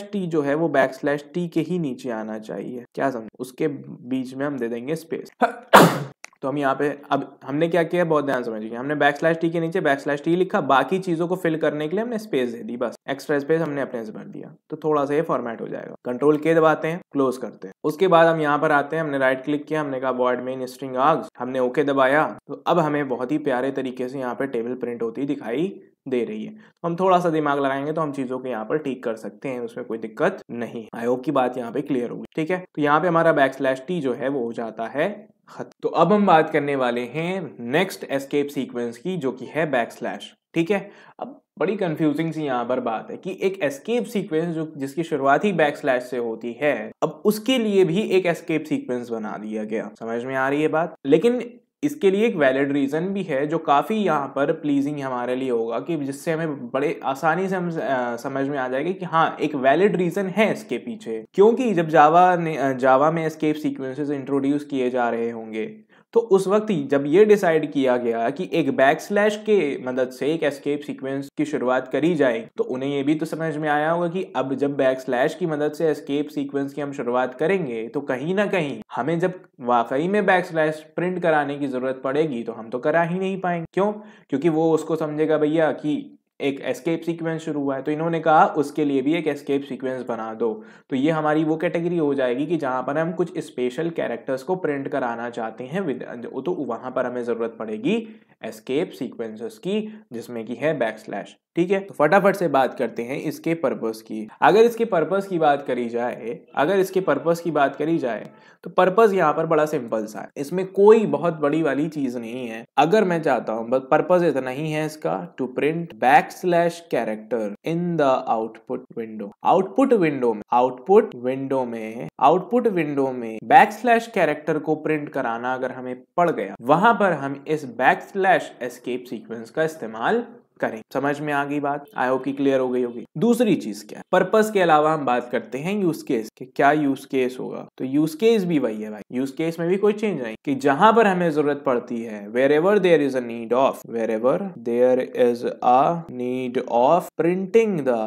Speaker 1: \t जो है वो \t के ही नीचे आना चाहिए। क्या समझ, उसके बीच में हम दे देंगे स्पेस। तो हम यहाँ पे अब हमने क्या किया, बहुत ध्यान समझिए, हमने \t के नीचे \t लिखा, बाकी चीजों को फिल करने के लिए हमने स्पेस दे दी, बस एक्स्ट्रा स्पेस हमने अपने से भर दिया, तो थोड़ा सा ये फॉर्मेट हो जाएगा। कंट्रोल के दबाते हैं, क्लोज करते हैं, उसके बाद हम यहाँ पर आते हैं, हमने राइट क्लिक किया, हमने कहा void main string args, हमने ओके दबाया, तो अब हमें बहुत ही प्यारे तरीके से यहाँ पे टेबल प्रिंट होती दिखाई दे रही है। तो हम थोड़ा सा दिमाग लगाएंगे तो हम चीजों को यहाँ पर ठीक कर सकते हैं, उसमें कोई दिक्कत नहीं। आई होप की बात यहाँ पे क्लियर होगी। ठीक है, तो यहाँ पे हमारा \t जो है वो हो जाता है खत्म। तो अब हम बात करने वाले हैं नेक्स्ट एस्केप सीक्वेंस की, जो कि है \। ठीक है, अब बड़ी कंफ्यूजिंग सी यहाँ पर बात है कि एक एस्केप सीक्वेंस जो जिसकी शुरुआत ही \/ से होती है, अब उसके लिए भी एक एस्केप सीक्वेंस बना दिया गया। समझ में आ रही है बात। लेकिन इसके लिए एक वैलिड रीजन भी है जो काफी यहाँ पर प्लीजिंग हमारे लिए होगा, कि जिससे हमें बड़े आसानी से हम समझ में आ जाएगा कि हाँ एक वैलिड रीजन है इसके पीछे। क्योंकि जब जावा में एस्केप सीक्वेंसेस इंट्रोड्यूस किए जा रहे होंगे तो उस वक्त जब ये डिसाइड किया गया कि एक \/ के मदद से एक एस्केप सीक्वेंस की शुरुआत करी जाए, तो उन्हें ये भी तो समझ में आया होगा कि अब जब \/ की मदद से एस्केप सीक्वेंस की हम शुरुआत करेंगे तो कहीं ना कहीं हमें जब वाकई में \/ प्रिंट कराने की जरूरत पड़ेगी तो हम तो करा ही नहीं पाएंगे। क्यों? क्योंकि वो उसको समझेगा भैया कि एक एस्केप सीक्वेंस शुरू हुआ है, तो इन्होंने कहा उसके लिए भी एक एस्केप सीक्वेंस बना दो। तो ये हमारी वो कैटेगरी हो जाएगी कि जहां पर हम कुछ स्पेशल कैरेक्टर्स को प्रिंट कराना चाहते हैं, तो वहां पर हमें जरूरत पड़ेगी एस्केप सीक्वेंसेस की, जिसमें की है \। ठीक है, तो फटाफट से बात करते हैं इसके पर्पस की। अगर इसके पर्पस की बात करी जाए तो पर्पस यहाँ पर बड़ा सिंपल सा है, इसमें कोई बहुत बड़ी वाली चीज नहीं है। अगर मैं चाहता हूं, बस पर्पस इतना ही है इसका, to print \/ character in the output window. Output window में \/ कैरेक्टर को प्रिंट कराना अगर हमें पड़ गया, वहां पर हम इस \/ एस्केप सीक्वेंस का इस्तेमाल करें। समझ में आ गई बात। आई होप की क्लियर हो गई होगी। दूसरी चीज क्या है, पर्पस के अलावा हम बात करते हैं यूज केस कि क्या यूज केस होगा। तो यूज केस भी वही है भाई, यूज केस में भी कोई चेंज नहीं, कि जहां पर हमें जरूरत पड़ती है, wherever there is a need of printing the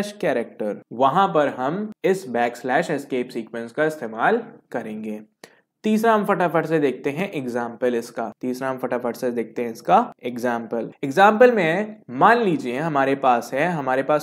Speaker 1: \/ character, वहां पर हम इस \/ एस्केप सीक्वेंस का इस्तेमाल करेंगे। तीसरा हम फटाफट से देखते हैं एग्जाम्पल इसका। एग्जाम्पल में मान लीजिए हमारे पास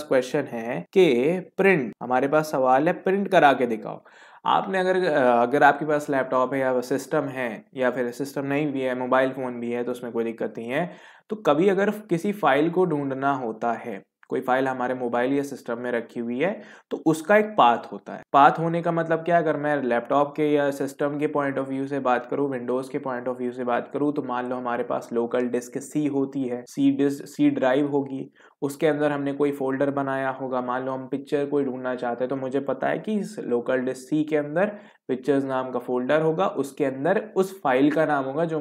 Speaker 1: क्वेश्चन है कि प्रिंट, हमारे पास सवाल है प्रिंट करा के दिखाओ। आपने अगर आपके पास लैपटॉप है या सिस्टम है, या फिर सिस्टम नहीं भी है, मोबाइल फोन भी है, तो उसमें कोई दिक्कत नहीं है। तो कभी अगर किसी फाइल को ढूंढना होता है, कोई फाइल हमारे मोबाइल या सिस्टम में रखी हुई है, तो उसका एक पाथ होता है। पाथ होने का मतलब क्या है, अगर मैं लैपटॉप के या सिस्टम के पॉइंट ऑफ व्यू से बात करूं, विंडोज के पॉइंट ऑफ व्यू से बात करूं, तो मान लो हमारे पास लोकल डिस्क सी होती है, सी ड्राइव होगी, उसके अंदर हमने कोई फोल्डर बनाया होगा। मान लो हम पिक्चर कोई ढूंढना चाहते हैं, तो मुझे पता है कि इस लोकल डिस्क सी के अंदर पिक्चर्स नाम का फोल्डर होगा, उसके अंदर उस फाइल का नाम होगा जो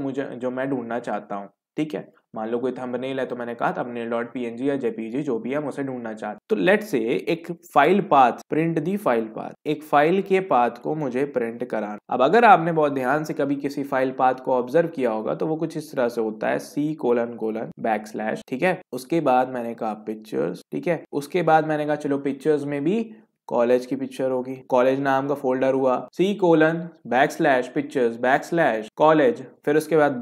Speaker 1: मैं ढूंढना चाहता हूँ। ठीक है, मान लो कोई थंबनेल है, तो मैंने कहा thumbnail.png या jpg जो भी हम उसे ढूंढना चाहते। तो लेट्स से एक फाइल पाथ, प्रिंट दी फाइल पाथ, एक फाइल के पाथ को मुझे प्रिंट कराना। अब अगर आपने बहुत ध्यान से कभी किसी फाइल पाथ को ऑब्जर्व किया होगा, तो वो कुछ इस तरह से होता है, C::\\, ठीक है। उसके बाद मैंने कहा पिक्चर्स, ठीक है। उसके बाद मैंने कहा चलो पिक्चर्स में भी कॉलेज की पिक्चर होगी, कॉलेज नाम का फोल्डर हुआ, C:\\pictures कॉलेज, फिर उसके बाद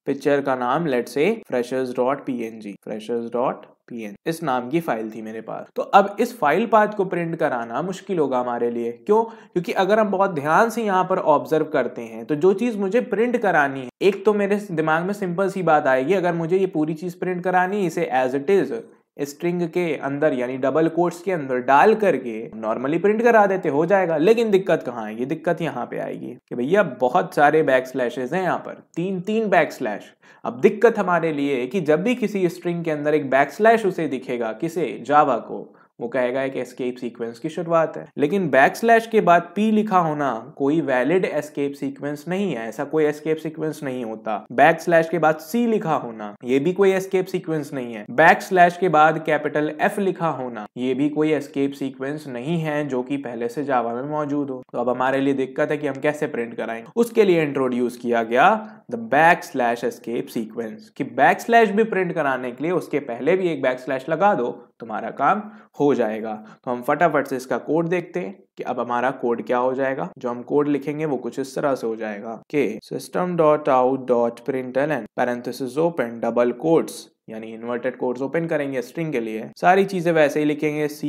Speaker 1: पिक्चर का नाम लेट्स से freshers.png, इस नाम की फाइल थी मेरे पास। तो अब इस फाइल पाथ को प्रिंट कराना मुश्किल होगा हमारे लिए। क्यों? क्योंकि अगर हम बहुत ध्यान से यहाँ पर ऑब्जर्व करते हैं, तो जो चीज मुझे प्रिंट करानी है, एक तो मेरे दिमाग में सिंपल सी बात आएगी, अगर मुझे ये पूरी चीज प्रिंट करानी है, इसे एज इट इज स्ट्रिंग के अंदर यानी डबल कोट्स के अंदर डाल करके नॉर्मली प्रिंट करा देते, हो जाएगा। लेकिन दिक्कत कहाँ आएगी? दिक्कत यहाँ पे आएगी कि भैया बहुत सारे बैक स्लैशेस हैं यहाँ पर, तीन बैक स्लैश। अब दिक्कत हमारे लिए है कि जब भी किसी स्ट्रिंग के अंदर एक बैक स्लैश उसे दिखेगा, किसे, जावा को, वो कहेगा एक एस्केप सीक्वेंस की शुरुआत है। लेकिन बैक स्लैश के बाद P लिखा होना कोई वैलिड एस्केप सीक्वेंस नहीं है, ऐसा कोई एस्केप सीक्वेंस नहीं होता। बैक स्लैश के बाद C लिखा होना, ये भी कोई एस्केप सीक्वेंस नहीं है। बैक स्लैश के बाद कैपिटल F लिखा होना, ये भी कोई एस्केप सीक्वेंस नहीं है जो कि पहले से जावा में मौजूद हो। तो अब हमारे लिए दिक्कत है कि हम कैसे प्रिंट कराएं। उसके लिए इंट्रोड्यूस किया गया the back slash escape sequence, कि बैक स्लैश भी प्रिंट कराने के लिए उसके पहले भी एक बैक स्लैश लगा दो, तुम्हारा काम हो जाएगा। तो हम फटाफट से इसका कोड देखते हैं कि अब हमारा कोड क्या हो जाएगा। जो हम कोड लिखेंगे वो कुछ इस तरह से हो जाएगा कि system.out.println parenthesis open double quotes, यानी इन्वर्टेड कोट्स ओपन करेंगे स्ट्रिंग के लिए, सारी चीजें वैसे ही लिखेंगे C:,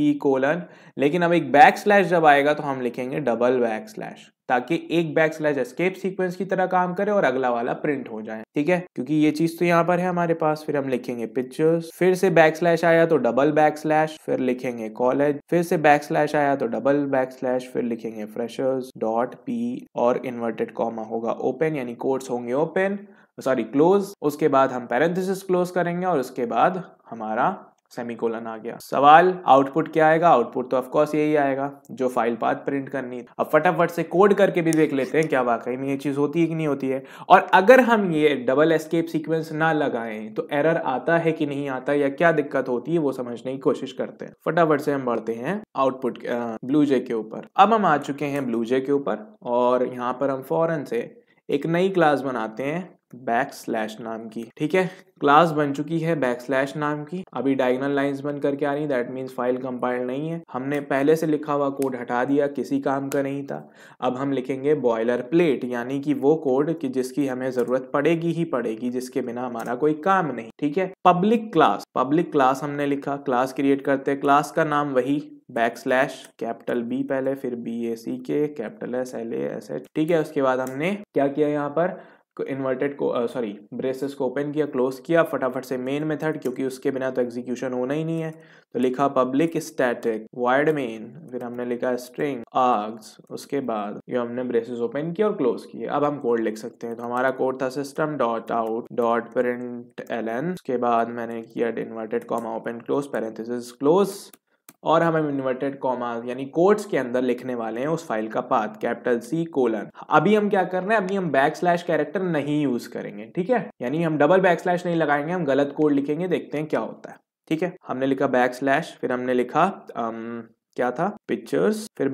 Speaker 1: लेकिन अब एक बैक स्लैश जब आएगा तो हम लिखेंगे डबल बैक स्लैश, ताकि एक बैक स्लैश एस्केप सीक्वेंस की तरह काम करे और अगला वाला प्रिंट हो जाए। ठीक है, क्योंकि ये चीज तो यहाँ पर है हमारे पास। फिर हम लिखेंगे पिक्चर्स, फिर से बैक स्लैश आया तो डबल बैक स्लैश, फिर लिखेंगे कॉलेज, फिर से बैक स्लैश आया तो डबल बैक स्लैश, फिर लिखेंगे freshers.p और इन्वर्टेड कॉमा होगा ओपन, यानी कोट्स होंगे ओपन, सॉरी क्लोज। उसके बाद हम पैरेंथेसिस क्लोज करेंगे और उसके बाद हमारा सेमीकोलन आ गया। सवाल आउटपुट क्या आएगा? आउटपुट तो ऑफ कोर्स यही आएगा जो फाइल पाथ प्रिंट करनी है। अब फटाफट से कोड करके भी देख लेते हैं क्या वाकई में ये चीज होती है कि नहीं होती है। और अगर हम ये डबल एस्केप सीक्वेंस ना लगाएं तो एरर आता है कि नहीं आता, या क्या दिक्कत होती है, वो समझने की कोशिश करते हैं। फटाफट से हम बढ़ते हैं आउटपुट ब्लूजे के ऊपर। अब हम आ चुके हैं ब्लूजे के ऊपर और यहाँ पर हम फौरन से एक नई क्लास बनाते हैं बैक स्लैश नाम की। ठीक है, क्लास बन चुकी है बैक स्लैश नाम की। अभी डायगोनल लाइंस बन करके आ रही, दैट मीन्स फाइल कंपाइल नहीं है। हमने पहले से लिखा हुआ कोड हटा दिया, किसी काम का नहीं था। अब हम लिखेंगे बॉयलर प्लेट, यानी कि वो कोड कि जिसकी हमें जरूरत पड़ेगी ही पड़ेगी, जिसके बिना हमारा कोई काम नहीं। ठीक है, पब्लिक क्लास हमने लिखा, क्लास क्रिएट करते, क्लास का नाम वही बैक स्लैश कैपिटल B पहले, फिर BACK कैपिटल SLASH। ठीक है, उसके बाद हमने क्या किया, यहाँ पर इन्वर्टेड को ब्रेसेस को ओपन किया, क्लोज किया। फटाफट से मेन मेथड, क्योंकि उसके बिना तो एग्जीक्यूशन होना ही नहीं है, तो लिखा पब्लिक स्टैटिक वॉइड मेन, फिर हमने लिखा स्ट्रिंग आर्ग्स, उसके बाद ये हमने ब्रेसेस ओपन किया और क्लोज किए। अब हम कोड लिख सकते हैं। तो हमारा कोड था system.out.println, उसके बाद मैंने किया inverted comma open close parenthesis close, और हम इन्वर्टेड कॉमा यानी कोट्स के अंदर लिखने वाले हैं उस फाइल का पाथ कैपिटल C:. अभी हम क्या कर रहे हैं, अभी हम बैक स्लैश कैरेक्टर नहीं यूज करेंगे। ठीक है, यानी हम डबल बैक स्लैश नहीं लगाएंगे, हम गलत कोड लिखेंगे, देखते हैं क्या होता है। ठीक है, हमने लिखा बैक स्लैश, फिर हमने लिखा क्या था, पिक्चर्स, फिर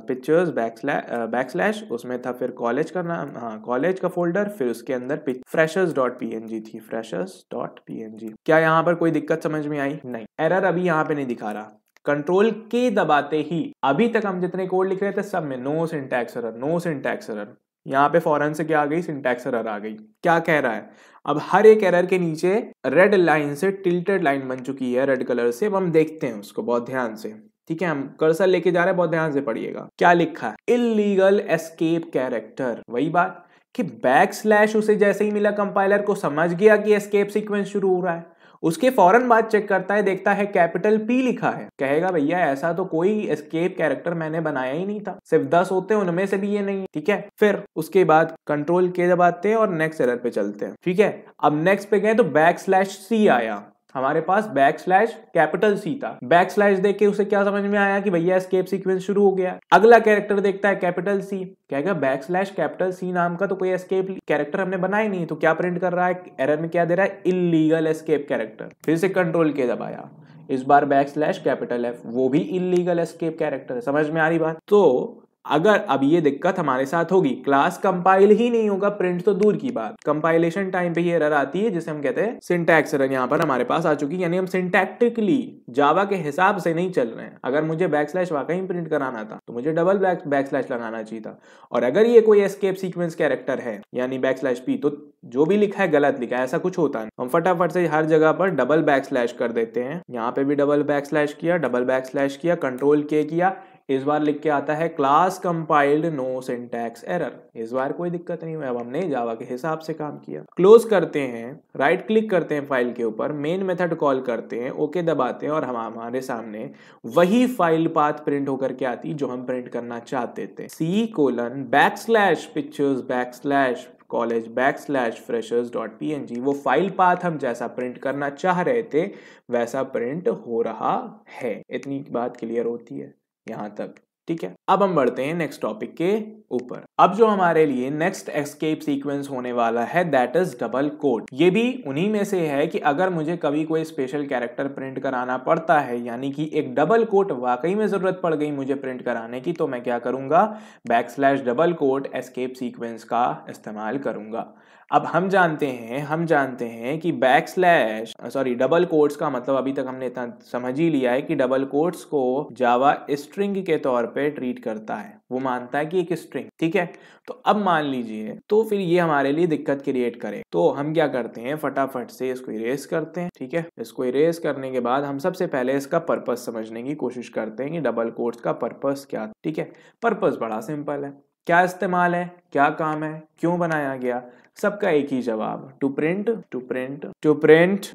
Speaker 1: पिक्चर्स बैक स्लैश, उसमें था फिर कॉलेज का नाम, कॉलेज का फोल्डर, फिर उसके अंदर freshers.png थी, freshers.png। क्या यहाँ पर कोई दिक्कत समझ में आई? नहीं, एरर अभी यहाँ पे नहीं दिखा रहा। कंट्रोल के दबाते ही अभी तक हम जितने कोड लिख रहे थे सब में नो सिंटैक्स एरर, यहाँ पे फौरन से क्या आ गई, सिंटैक्स एरर आ गई। क्या कह रहा है, अब हर एक एरर के नीचे रेड लाइन से टिल्टेड लाइन बन चुकी है रेड कलर से। अब हम देखते हैं उसको बहुत ध्यान से, ठीक है, हम कर्सर लेके जा रहे हैं, बहुत ध्यान से पढ़िएगा। क्या लिखा है, इल्लीगल एस्केप कैरेक्टर। वही बात कि बैक स्लैश उसे जैसे ही मिला कंपाइलर को समझ गया कि एस्केप सीक्वेंस शुरू हो रहा है, उसके फौरन बाद चेक करता है, देखता है कैपिटल पी लिखा है, कहेगा भैया ऐसा तो कोई एस्केप कैरेक्टर मैंने बनाया ही नहीं था, सिर्फ 10 होते हैं उनमें से भी ये नहीं, ठीक है। फिर उसके बाद कंट्रोल के दबाते हैं और नेक्स्ट एरर पे चलते हैं, ठीक है। अब नेक्स्ट पे गए तो बैक स्लैश सी आया, हमारे पास बैक स्लैश कैपिटल सी था। बैक स्लैश देख के उसे क्या समझ में आया कि भैया एस्केप सीक्वेंस शुरू हो गया। अगला कैरेक्टर देखता है कैपिटल सी, कहेगा बैक स्लैश कैपिटल सी नाम का तो कोई एस्केप कैरेक्टर हमने बनाया नहीं, तो क्या प्रिंट कर रहा है, एरर में क्या दे रहा है, इल्लीगल एस्केप कैरेक्टर। फिर से कंट्रोल के दबाया, इस बार बैक स्लैश कैपिटल एफ, वो भी इल्लीगल एस्केप कैरेक्टर है। समझ में आ रही बात। तो अगर अब ये दिक्कत हमारे साथ होगी, क्लास कंपाइल ही नहीं होगा, प्रिंट तो दूर की बात, कंपाइलेशन टाइम पे ये एरर आती है जिसे हम कहते हैं सिंटैक्स एरर। यहाँ पर हमारे पास आ चुकी, यानी हम सिंटैक्टिकली जावा के हिसाब से नहीं चल रहे हैं। अगर मुझे बैकस्लैश वाकई प्रिंट कराना था तो मुझे डबल बैकस्लैश लगाना चाहिए था, और अगर ये कोई एस्केप सीक्वेंस कैरेक्टर है यानी बैकस्लैश पी, तो जो भी लिखा है गलत लिखा है, ऐसा कुछ होता है। हम फटाफट से हर जगह पर डबल बैकस्लैश कर देते हैं, यहाँ पे भी डबल बैकस्लैश किया, डबल बैकस्लैश किया, कंट्रोल के किया, इस बार लिख के आता है class compiled no syntax error. इस बार कोई दिक्कत नहीं हुई, अब हमने जावा के हिसाब से काम किया। क्लोज करते हैं, राइट क्लिक करते हैं फाइल के ऊपर, मेन मेथड कॉल करते हैं, ओके दबाते हैं, और हमारे सामने वही फाइल पाथ प्रिंट होकर के आती जो हम प्रिंट करना चाहते थे। C:\pictures\pictures college\freshers.png, वो फाइल पाथ हम जैसा प्रिंट करना चाह रहे थे वैसा प्रिंट हो रहा है। इतनी बात क्लियर होती है यहां तक, ठीक है। अब हम बढ़ते हैं नेक्स्ट टॉपिक के ऊपर। अब जो हमारे लिए नेक्स्ट एस्केप सीक्वेंस होने वाला है दैट इज डबल कोट। ये भी उन्हीं में से है कि अगर मुझे कभी कोई स्पेशल कैरेक्टर प्रिंट कराना पड़ता है, यानी कि एक डबल कोट वाकई में जरूरत पड़ गई मुझे प्रिंट कराने की, तो मैं क्या करूंगा, backslash double quote escape sequence का इस्तेमाल करूंगा। अब हम जानते हैं कि बैकस्लैश डबल कोट्स का मतलब अभी तक हमने इतना समझ ही लिया है कि डबल कोट्स को जावा स्ट्रिंग के तौर पे ट्रीट करता है, वो मानता है कि एक स्ट्रिंग, ठीक है। तो अब मान लीजिए, तो फिर ये हमारे लिए दिक्कत क्रिएट करे, तो हम क्या करते हैं, फटाफट से इसको इरेज करते हैं, ठीक है। इसको इरेज करने के बाद हम सबसे पहले इसका पर्पस समझने की कोशिश करते हैं कि डबल कोट्स का पर्पस क्या, ठीक है। पर्पस बड़ा सिंपल है, क्या इस्तेमाल है, क्या काम है, क्यों बनाया गया, सबका एक ही जवाब, to print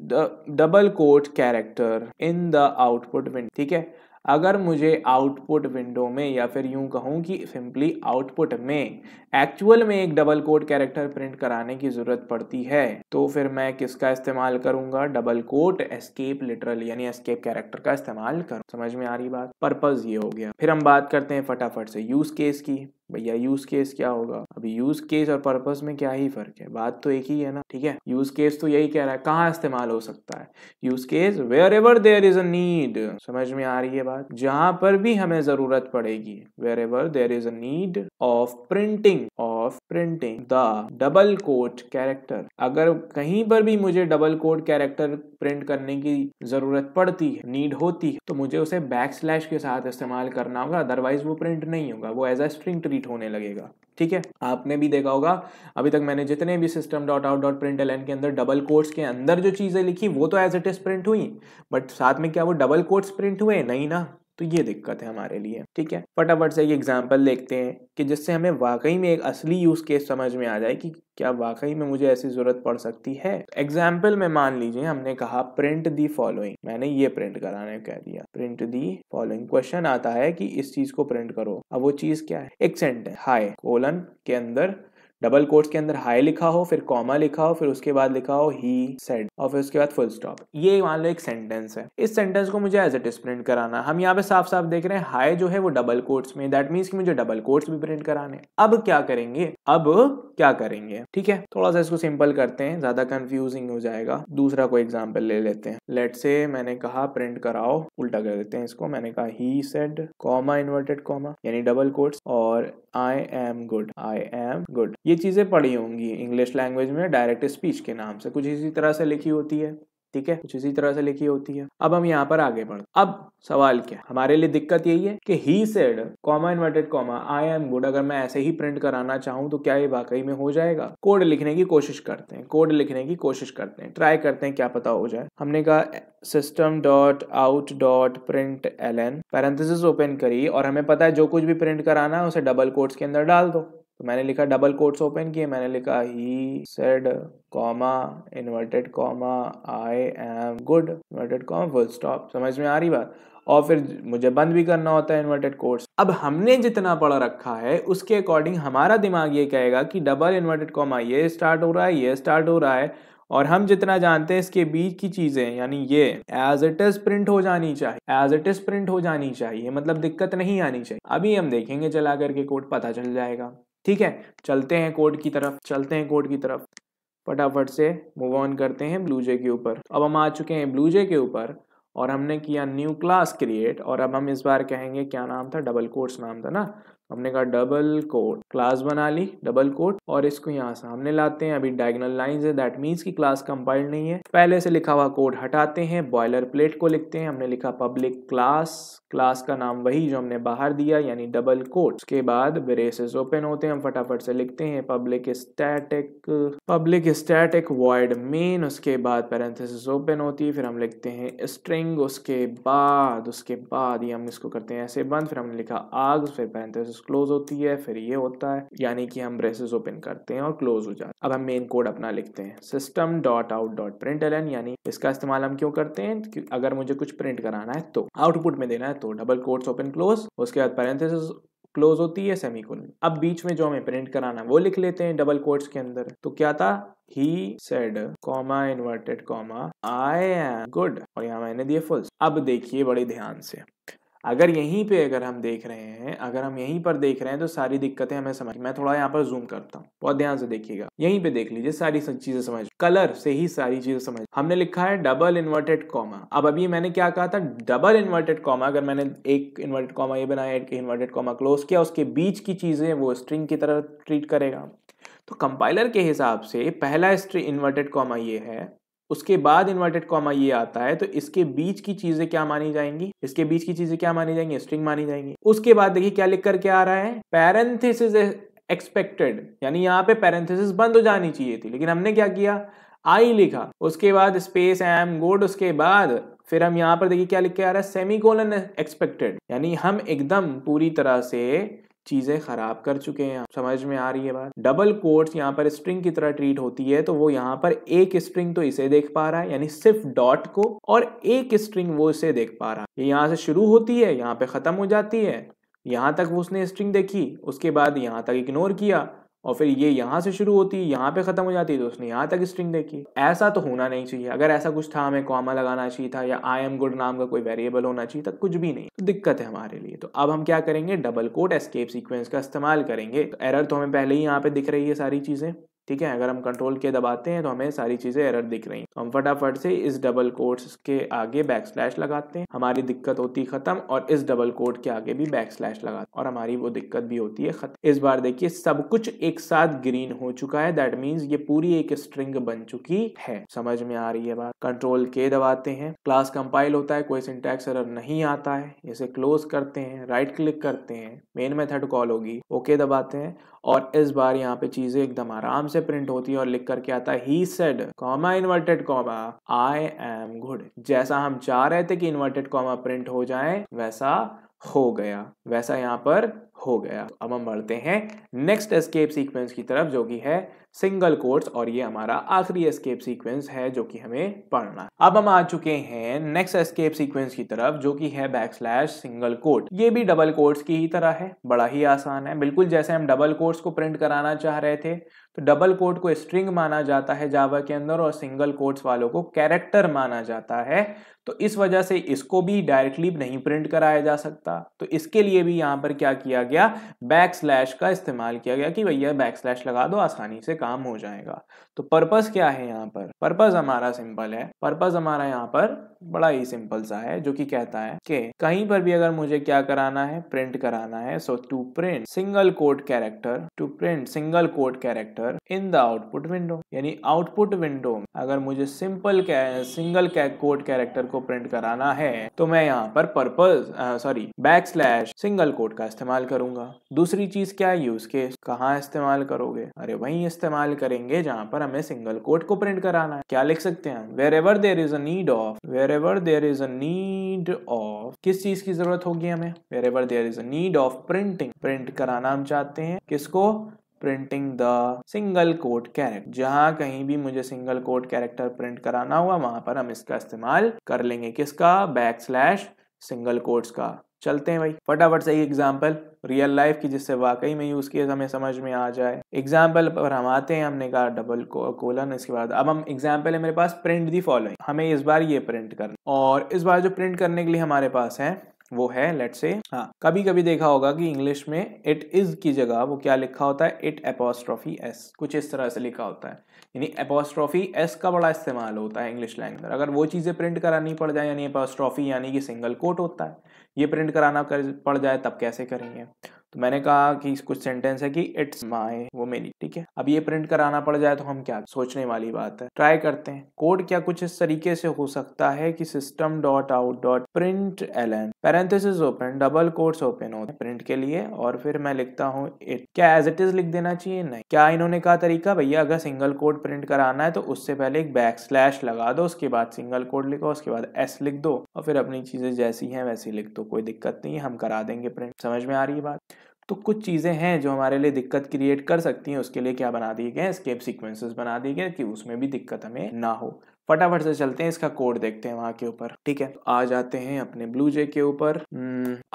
Speaker 1: the double quote character in the output window, ठीक है। अगर मुझे आउटपुट विंडो में, या फिर यूं कहूं कि सिंपली आउटपुट में एक्चुअल में एक डबल कोट कैरेक्टर प्रिंट कराने की जरूरत पड़ती है, तो फिर मैं किसका इस्तेमाल करूंगा, डबल कोट एस्केप लिटरल यानी एस्केप कैरेक्टर का इस्तेमाल करूं। समझ में आ रही बात, पर्पस ये हो गया। फिर हम बात करते हैं फटाफट से यूज केस की। भैया यूज केस क्या होगा, अभी यूज केस और पर्पस में क्या ही फर्क है, बात तो एक ही है ना, ठीक है। यूज केस तो यही कह रहा है कहाँ इस्तेमाल हो सकता है, use case wherever there is a need. समझ में आ रही है बात, जहां पर भी हमें जरूरत पड़ेगी, wherever there is a need of printing the double quote character. अगर कहीं पर भी मुझे डबल कोट कैरेक्टर प्रिंट करने की जरूरत पड़ती है, नीड होती है, तो मुझे उसे बैकस्लैश के साथ इस्तेमाल करना होगा, अदरवाइज वो प्रिंट नहीं होगा, वो एज अ स्ट्रिंग ट्रीट होने लगेगा, ठीक है। आपने भी देखा होगा अभी तक मैंने जितने भी system.out.println के अंदर डबल कोट्स के अंदर जो चीजें लिखी वो तो एज इट इज प्रिंट हुई, बट साथ में क्या वो डबल कोट्स प्रिंट हुए, नहीं ना। तो ये दिक्कत है हमारे लिए, ठीक है। फटाफट से एक एग्जांपल देखते हैं कि जिससे हमें वाकई में एक असली यूज केस समझ में आ जाए कि क्या वाकई में मुझे ऐसी जरूरत पड़ सकती है। एग्जाम्पल में मान लीजिए हमने कहा प्रिंट दी फॉलोइंग, मैंने ये प्रिंट कराने कह दिया, प्रिंट दी फॉलोइंग। क्वेश्चन आता है कि इस चीज को प्रिंट करो, अब वो चीज क्या है, एक सेंटेंस हाय कोलन के अंदर डबल कोट्स के अंदर हाई लिखा हो, फिर कॉमा लिखा हो, फिर उसके बाद लिखा हो ही सेड, और फिर उसके बाद फुल स्टॉप। ये मान लो एक सेंटेंस है, इस सेंटेंस को मुझे एज इट इज प्रिंट कराना। हम यहाँ पे साफ साफ देख रहे हैं हाई जो है वो डबल कोट्स में, दैट मीन्स कि मुझे डबल कोट्स भी प्रिंट कराने। अब क्या करेंगे, ठीक है। थोड़ा सा इसको सिंपल करते हैं, ज्यादा कंफ्यूजिंग हो जाएगा। दूसरा कोई एग्जाम्पल ले लेते हैं। लेट्स से मैंने कहा प्रिंट कराओ, उल्टा कर देते हैं इसको, मैंने कहा he said comma inverted comma यानी डबल कोट्स और आई एम गुड। ये चीजें पढ़ी होंगी इंग्लिश लैंग्वेज में, डायरेक्ट स्पीच के नाम से कुछ इसी तरह से लिखी होती है, ठीक है, कुछ इसी तरह से लिखी होती है। अब हम यहाँ पर आगे बढ़ते। अब सवाल क्या, हमारे लिए दिक्कत यही है कि he said comma inverted comma I am good, अगर मैं ऐसे ही प्रिंट कराना चाहूँ तो क्या ये वाकई में हो जाएगा? कोड लिखने की कोशिश करते हैं, कोड लिखने की कोशिश करते हैं, ट्राई करते हैं, क्या पता हो जाए। हमने कहा system.out.println पैरेंथेसिस ओपन करी और हमें पता है जो कुछ भी प्रिंट कराना है उसे डबल कोट्स के अंदर डाल दो। तो मैंने लिखा डबल कोट्स ओपन किए, मैंने लिखा he said comma inverted comma I am good inverted comma full stop. समझ में आ रही बात? और फिर मुझे बंद भी करना होता है इन्वर्टेड कोट्स। अब हमने जितना पढ़ रखा है उसके अकॉर्डिंग हमारा दिमाग ये कहेगा कि डबल इन्वर्टेड कॉमा ये स्टार्ट हो रहा है, ये स्टार्ट हो रहा है, और हम जितना जानते हैं इसके बीच की चीजें यानी ये एज इट इज प्रिंट हो जानी चाहिए, एज इट इज प्रिंट हो जानी चाहिए, मतलब दिक्कत नहीं आनी चाहिए। अभी हम देखेंगे चला करके कोड, पता चल जाएगा। ठीक है, चलते हैं कोड की तरफ, चलते हैं कोड की तरफ, फटाफट से मूव ऑन करते हैं ब्लूजे के ऊपर। अब हम आ चुके हैं ब्लूजे के ऊपर और हमने किया न्यू क्लास क्रिएट, और अब हम इस बार कहेंगे क्या नाम था, डबल कोट्स नाम था ना, हमने कहा डबल कोट, क्लास बना ली डबल कोट, और इसको यहाँ सामने लाते हैं। अभी डायगोनल लाइंस है, दैट मीन्स की क्लास कंपाइल्ड नहीं है। पहले से लिखा हुआ कोड हटाते हैं, बॉयलर प्लेट को लिखते हैं। हमने लिखा पब्लिक क्लास, क्लास का नाम वही जो हमने बाहर दिया यानी डबल कोट। उसके बाद ब्रेसेस ओपन होते हैं, हम फटाफट से लिखते हैं पब्लिक स्टैटिक वॉइड मेन, उसके बाद पैरेंथेसिस ओपन होती है, फिर हम लिखते हैं स्ट्रिंग, उसके बाद ये हम इसको करते हैं ऐसे बंद, फिर हमने लिखा आर्ग्स, फिर पैरेंथेसिस क्लोज होती है, फिर ये होता है, यानी कि हम ब्रेसेस ओपन करते हैं और क्लोज हो जाते हैं। अब हम मेन कोड अपना लिखते हैं system.out.println, यानी इसका इस्तेमाल हम क्यों करते हैं, अगर मुझे कुछ प्रिंट कराना है तो आउटपुट में देना है तो डबल कोट्स ओपन क्लोज, उसके बाद पैरेंथेसिस क्लोज होती है सेमीकोलन। अब बीच में जो हमें प्रिंट कराना वो लिख लेते हैं डबल कोट्स के अंदर। तो क्या था, he said comma inverted comma I am good, और यहाँ मैंने दिए फुल। अब देखिए बड़े ध्यान से, अगर यहीं पे अगर हम देख रहे हैं, अगर हम यहीं पर देख रहे हैं तो सारी दिक्कतें हमें समझ, मैं थोड़ा यहाँ पर जूम करता हूँ, बहुत ध्यान से देखिएगा, यहीं पे देख लीजिए सारी चीजें समझ, कलर से ही सारी चीजें समझ। हमने लिखा है डबल इन्वर्टेड कॉमा, अब अभी मैंने क्या कहा था, डबल इन्वर्टेड कॉमा, अगर मैंने एक इन्वर्टेड कॉमा ये बनाया, एक इन्वर्टेड कॉमा क्लोज किया, उसके बीच की चीजें वो स्ट्रिंग की तरह ट्रीट करेगा। तो कंपाइलर के हिसाब से पहला इन्वर्टेड कॉमा ये है, उसके बाद इन्वर्टेड कॉमा ये आता है, तो इसके बीच की चीजें क्या मानी जाएंगी, इसके बीच की चीजें क्या मानी जाएंगी, स्ट्रिंग मानी जाएंगी। उसके बाद देखिए क्या लिख करके आ रहा है, पैरेंथेसिस एक्सपेक्टेड, यानी यहाँ पे पैरेंथेसिस बंद हो जानी चाहिए थी, लेकिन हमने क्या किया, आई लिखा, उसके बाद स्पेस आई एम गुड, उसके बाद फिर हम यहाँ पर देखिए क्या लिख के आ रहा है, सेमीकोलन एक्सपेक्टेड, यानी हम एकदम पूरी तरह से चीजें खराब कर चुके हैं। समझ में आ रही है बात? डबल कोट्स यहाँ पर स्ट्रिंग की तरह ट्रीट होती है, तो वो यहाँ पर एक स्ट्रिंग तो इसे देख पा रहा है यानी सिर्फ डॉट को, और एक स्ट्रिंग वो इसे देख पा रहा है। ये यहाँ से शुरू होती है, यहाँ पे खत्म हो जाती है, यहाँ तक वो उसने स्ट्रिंग देखी, उसके बाद यहाँ तक इग्नोर किया, और फिर ये यहाँ से शुरू होती है, यहाँ पे खत्म हो जाती है, तो उसने यहाँ तक स्ट्रिंग देखी। ऐसा तो होना नहीं चाहिए। अगर ऐसा कुछ था, हमें कॉमा लगाना चाहिए था, या आई एम गुड नाम का कोई वेरिएबल होना चाहिए था, कुछ भी नहीं, तो दिक्कत है हमारे लिए। तो अब हम क्या करेंगे, डबल कोट एस्केप सीक्वेंस का इस्तेमाल करेंगे। तो एरर तो हमें पहले ही यहाँ पे दिख रही है सारी चीजें, ठीक है, अगर हम कंट्रोल के दबाते हैं तो हमें सारी चीजें एरर दिख रही हैं। तो हम फटाफट से इस डबल कोट्स के आगे बैकस्लैश लगाते हैं, हमारी दिक्कत होती है खत्म, और इस डबल कोट के आगे भी बैकस्लैश लगाते हैं और हमारी वो दिक्कत भी होती है खत्म। इस बार देखिए सब कुछ एक साथ ग्रीन हो चुका है, दैट मीन्स ये पूरी एक स्ट्रिंग बन चुकी है। समझ में आ रही है बात? कंट्रोल के दबाते हैं, क्लास कंपाइल होता है, कोई सिंटैक्स एरर नहीं आता है, इसे क्लोज करते हैं, राइट क्लिक करते हैं, मेन मेथड कॉल होगी, ओके दबाते हैं, और इस बार यहाँ पे चीजें एकदम आराम से प्रिंट होती है और लिख करके आता है he said comma inverted comma I am good. जैसा हम चाह रहे थे कि इन्वर्टेड कॉमा प्रिंट हो जाए वैसा हो गया, वैसा यहाँ पर हो गया। अब हम बढ़ते हैं नेक्स्ट एस्केप सीक्वेंस की तरफ, जो कि है सिंगल कोट्स, और ये हमारा आखिरी एस्केप सीक्वेंस है जो कि हमें पढ़ना है। अब हम आ चुके हैं नेक्स्ट एस्केप सीक्वेंस की तरफ, जो कि है बैकस्लैश सिंगल कोट। ये भी डबल कोट्स की ही तरह है, बड़ा ही आसान है, बिल्कुल जैसे हम डबल कोट्स को प्रिंट कराना चाह रहे थे। तो डबल कोट को स्ट्रिंग माना जाता है जावा के अंदर, और सिंगल कोट्स वालों को कैरेक्टर माना जाता है। तो इस वजह से इसको भी डायरेक्टली नहीं प्रिंट कराया जा सकता। तो इसके लिए भी यहाँ पर क्या किया गया, बैकस्लैश का इस्तेमाल किया गया कि भैया बैकस्लैश लगा दो, आसानी से काम हो जाएगा। तो पर्पस क्या है यहाँ पर? पर्पस हमारा सिंपल है। पर्पस हमारा यहाँ पर बड़ा ही सिंपल सा है, जो कि कहता है कि कहीं पर भी अगर मुझे क्या कराना है, प्रिंट कराना है, so to print single code character, to print single code character in the output window, यानी आउटपुट विंडो में अगर मुझे सिंगल कोड कैरेक्टर को प्रिंट कराना है तो मैं यहाँ पर बैकस्लैश सिंगल कोड का इस्तेमाल करूंगा। दूसरी चीज क्या है, यूज केस। कहाँ इस्तेमाल करोगे? अरे वहीं इस्तेमाल करेंगे जहां पर हमें सिंगल कोड को प्रिंट कराना है। क्या लिख सकते हैं? Wherever there is a need of किस चीज की जरूरत होगी हमें? Wherever there is a need of printing, print कराना हम चाहते हैं किसको? Printing the single code character. जहां कहीं भी मुझे सिंगल कोड कैरेक्टर प्रिंट कराना हुआ वहां पर हम इसका इस्तेमाल कर लेंगे। किसका? बैकस्लैश सिंगल कोड्स का। चलते हैं भाई फटाफट से एग्जाम्पल रियल लाइफ की, जिससे वाकई में यूज केस हमें समझ में आ जाए। एग्जाम्पल पर हम आते हैं। हमने कहा डबल कोलन, इसके बाद अब हम एग्जाम्पल है मेरे पास, प्रिंट दी फॉलोइंग। हमें इस बार ये प्रिंट करना, और इस बार जो प्रिंट करने के लिए हमारे पास है वो है लेट्स से, हाँ कभी कभी देखा होगा कि इंग्लिश में इट इज की जगह वो क्या लिखा होता है, इट एपोस्ट्रोफी एस, कुछ इस तरह से लिखा होता है। यानी एपोस्ट्रोफी एस का बड़ा इस्तेमाल होता है इंग्लिश लैंग्वेज में। अगर वो चीजें प्रिंट करानी पड़ जाए, यानी एपोस्ट्रोफी यानी कि सिंगल कोट होता है, ये प्रिंट कराना पड़ जाए तब कैसे करेंगे? तो मैंने कहा कि कुछ सेंटेंस है कि इट्स माय, वो मेरी, ठीक है। अब ये प्रिंट कराना पड़ जाए तो हम क्या सोचने वाली बात है, ट्राई करते हैं। कोड क्या कुछ इस तरीके से हो सकता है कि system dot out dot print L N parenthesis open double quotes open होते हैं प्रिंट के लिए, और फिर मैं लिखता हूँ इट। क्या एज इट इज लिख देना चाहिए? नहीं। क्या इन्होंने कहा तरीका, भैया अगर सिंगल कोड प्रिंट कराना है तो उससे पहले एक बैकस्लैश लगा दो, उसके बाद सिंगल कोड लिखो, उसके बाद एस लिख दो, और फिर अपनी चीजें जैसी हैं वैसी लिख दो, कोई दिक्कत नहीं है, हम करा देंगे प्रिंट। समझ में आ रही है बात? तो कुछ चीजें हैं जो हमारे लिए दिक्कत क्रिएट कर सकती हैं, उसके लिए क्या बना दिए गए, एस्केप सीक्वेंसेस बना दिए गए कि उसमें भी दिक्कत हमें ना हो। फटाफट से चलते हैं, इसका कोड देखते हैं वहां के ऊपर, ठीक है। तो आ जाते हैं अपने ब्लू जे के ऊपर।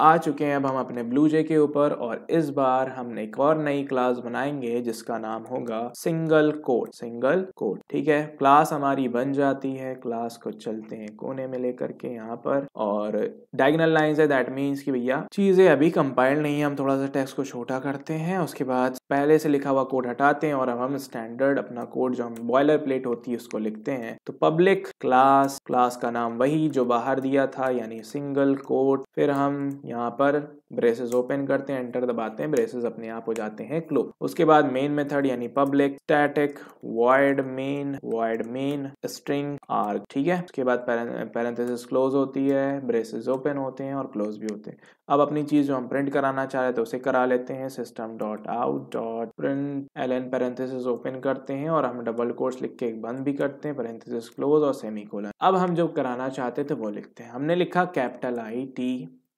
Speaker 1: आ चुके हैं अब हम अपने ब्लू जे के ऊपर, और इस बार हमने एक और नई क्लास बनाएंगे जिसका नाम होगा सिंगल कोड, ठीक है। क्लास हमारी बन जाती है। क्लास को चलते हैं कोने में लेकर के यहाँ पर, और डायगोनल लाइंस है, दैट मीन्स कि भैया चीजें अभी कंपाइल नहीं है, हम थोड़ा सा टेक्स्ट को छोटा करते हैं, उसके बाद पहले से लिखा हुआ कोड हटाते हैं, और अब हम स्टैंडर्ड अपना कोड जो हम बॉयलर प्लेट होती है उसको लिखते हैं। तो पब्लिक क्लास का नाम वही जो बाहर दिया था, यानी सिंगल कोड। फिर हम यहाँ पर ब्रेसेस ओपन करते हैं, एंटर दबाते हैं, ब्रेसेस अपने आप हो जाते हैं क्लोज। उसके बाद मेन मेथड यानी public static void main string arg, ठीक है। उसके बाद पैरेंथेसिस क्लोज होती है, ब्रेसेस ओपन होते हैं और क्लोज भी होते हैं। अब अपनी चीज जो हम प्रिंट कराना चाह रहे थे उसे करा लेते हैं। System dot out dot print L N parenthesis open करते हैं, और हम डबल कोट्स लिख के एक बंद भी करते हैं, पैरेंथेसिस क्लोज और सेमीकोलन। अब हम जो कराना चाहते थे वो लिखते हैं। हमने लिखा capital IT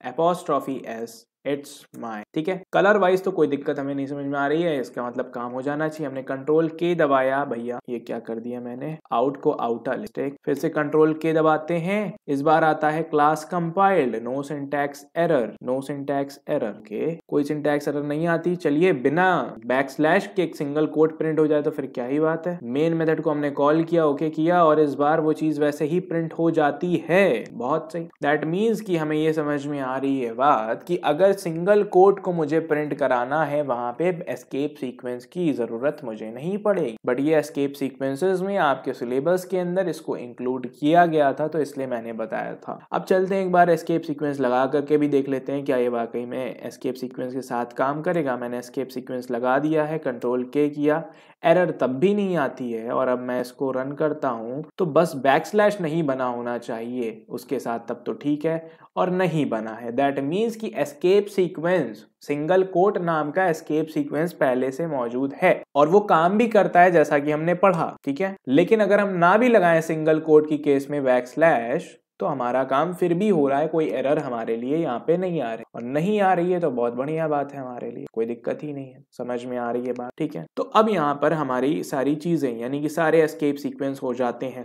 Speaker 1: apostrophe S it's my, ठीक है। कलर वाइज तो कोई दिक्कत हमें नहीं समझ में आ रही है, इसका मतलब काम हो जाना चाहिए। हमने कंट्रोल K दबाया, भैया ये क्या कर दिया मैंने, आउट को आउटर लिस्ट, फिर से कंट्रोल K दबाते हैं। इस बार आता है class compiled, no syntax error के, कोई सिंटैक्स एरर नहीं आती। चलिए बिना बैकस्लैश के एक सिंगल कोड प्रिंट हो जाए तो फिर क्या ही बात है। मेन मेथड को हमने कॉल किया, ओके किया, और इस बार वो चीज वैसे ही प्रिंट हो जाती है। बहुत सही। दैट मीन्स कि हमें ये समझ में आ रही है बात कि अगर सिंगल कोड को मुझे प्रिंट कराना है वहां पे एस्केप सीक्वेंस की जरूरत मुझे नहीं पड़ेगी, बट ये एस्केप सीक्वेंसेस में आपके सिलेबस के अंदर इसको इंक्लूड किया गया था, तो इसलिए मैंने बताया था। अब चलते हैं एक बार एस्केप सीक्वेंस लगा करके भी देख लेते हैं क्या ये वाकई में एस्केप सीक्वेंस के साथ काम करेगा। मैंने एस्केप सीक्वेंस लगा दिया है, कंट्रोल K किया, एरर तब भी नहीं आती है, और अब मैं इसको रन करता हूं तो बस बैकस्लैश नहीं बना होना चाहिए उसके साथ, तब तो ठीक है, और नहीं बना है। दैट मीन्स कि एस्केप सीक्वेंस, सिंगल कोट नाम का एस्केप सीक्वेंस पहले से मौजूद है, और वो काम भी करता है जैसा कि हमने पढ़ा, ठीक है। लेकिन अगर हम ना भी लगाएं सिंगल कोट की केस में बैकस्लैश, तो हमारा काम फिर भी हो रहा है, कोई एरर हमारे लिए यहाँ पे नहीं आ रही, और नहीं आ रही है तो बहुत बढ़िया बात है, हमारे लिए कोई दिक्कत ही नहीं है। समझ में आ रही है बात, ठीक है। तो अब यहाँ पर हमारी सारी चीजें यानी कि सारे एस्केप सीक्वेंस हो जाते हैं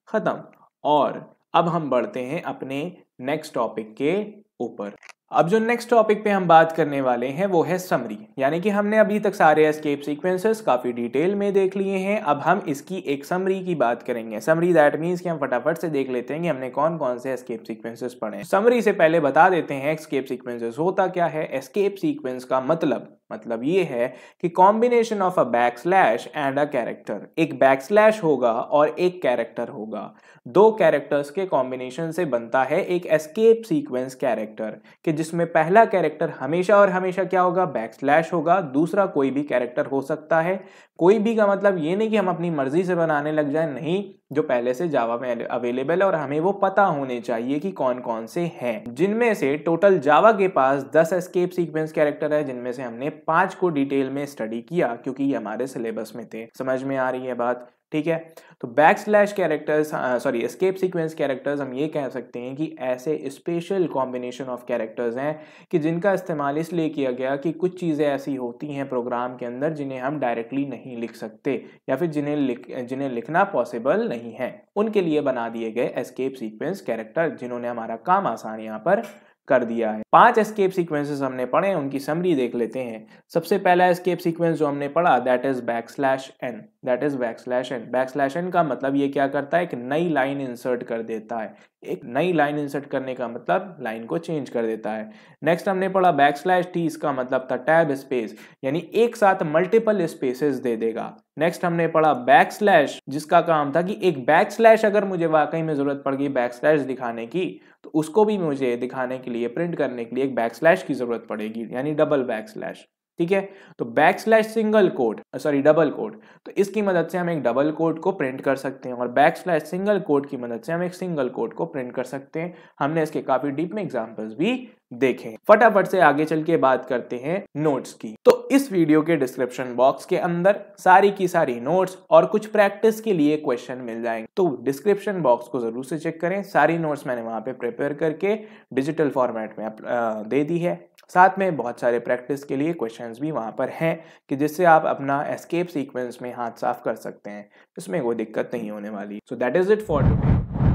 Speaker 1: खत्म, और अब हम बढ़ते हैं अपने नेक्स्ट टॉपिक के ऊपर। अब जो नेक्स्ट टॉपिक पे हम बात करने वाले हैं वो है समरी, यानी कि हमने अभी तक सारे एस्केप सीक्वेंसेस काफी डिटेल में देख लिए हैं। अब हम इसकी एक समरी की बात करेंगे। समरी दैट मींस कि हम फटाफट से देख लेते हैं कि हमने कौन कौन से एस्केप सीक्वेंसेस पढ़े हैं। समरी से पहले बता देते हैं एस्केप सीक्वेंसेस होता क्या है। एस्केप सीक्वेंस का मतलब मतलब ये है कि combination of a backslash and a character, एक बैकस्लैश होगा और एक कैरेक्टर होगा, दो कैरेक्टर्स के कॉम्बिनेशन से बनता है एक एस्केप सीक्वेंस कैरेक्टर, कि जिसमें पहला कैरेक्टर हमेशा और हमेशा क्या होगा, बैकस्लैश होगा, दूसरा कोई भी कैरेक्टर हो सकता है। कोई भी का मतलब ये नहीं कि हम अपनी मर्जी से बनाने लग जाए, नहीं, जो पहले से जावा में अवेलेबल है और हमें वो पता होने चाहिए कि कौन कौन से हैं, जिनमें से टोटल जावा के पास 10 एस्केप सीक्वेंस कैरेक्टर है, जिनमें से हमने 5 को डिटेल में स्टडी किया क्योंकि ये हमारे सिलेबस में थे। समझ में आ रही है बात? ठीक है, तो backslash characters, sorry escape sequence characters, हम ये कह सकते हैं कि ऐसे स्पेशल कॉम्बिनेशन ऑफ कैरेक्टर्स हैं कि जिनका इस्तेमाल इसलिए किया गया कि कुछ चीज़ें ऐसी होती हैं प्रोग्राम के अंदर जिन्हें हम डायरेक्टली नहीं लिख सकते या फिर जिन्हें लिखना पॉसिबल नहीं है, उनके लिए बना दिए गए एस्केप सीक्वेंस कैरेक्टर, जिन्होंने हमारा काम आसान यहाँ पर कर दिया है। 5 एस्केप सीक्वेंसेस हमने पढ़े, उनकी समरी देख लेते हैं। सबसे पहला एस्केप सीक्वेंस जो हमने पढ़ा that is backslash N, that is backslash N. Backslash N का मतलब ये क्या करता है, एक नई लाइन इंसर्ट कर देता है। एक नई लाइन इंसर्ट करने का मतलब लाइन को चेंज कर देता है। नेक्स्ट हमने पढ़ा बैकस्लैश टी, इसका मतलब था टैब स्पेस, यानी एक साथ मल्टीपल स्पेसेस दे देगा। नेक्स्ट हमने पढ़ा बैकस्लैश, जिसका काम था कि एक बैकस्लैश अगर मुझे वाकई में जरूरत पड़ गई बैकस्लैश दिखाने की, तो उसको भी मुझे दिखाने के लिए, प्रिंट करने के लिए एक बैकस्लैश की जरूरत पड़ेगी, यानी डबल बैकस्लैश। ठीक है, तो backslash single quote, sorry double quote, तो इसकी मदद से हम एक डबल कोट को प्रिंट कर सकते हैं, और बैकस्लैश सिंगल कोट की मदद से हम एक सिंगल कोट को प्रिंट कर सकते हैं। हमने इसके काफी डीप में एग्जांपल्स भी देखें। फटाफट से आगे चल के बात करते हैं नोट्स की। तो इस वीडियो के डिस्क्रिप्शन बॉक्स के अंदर सारी की सारी नोट्स और कुछ प्रैक्टिस के लिए क्वेश्चन मिल जाएंगे, तो डिस्क्रिप्शन बॉक्स को जरूर से चेक करें। सारी नोट्स मैंने वहां पे प्रिपेयर करके डिजिटल फॉर्मेट में दे दी है, साथ में बहुत सारे प्रैक्टिस के लिए क्वेश्चंस भी वहां पर हैं कि जिससे आप अपना एस्केप सीक्वेंस में हाथ साफ कर सकते हैं, इसमें कोई दिक्कत नहीं होने वाली। So that is it for today.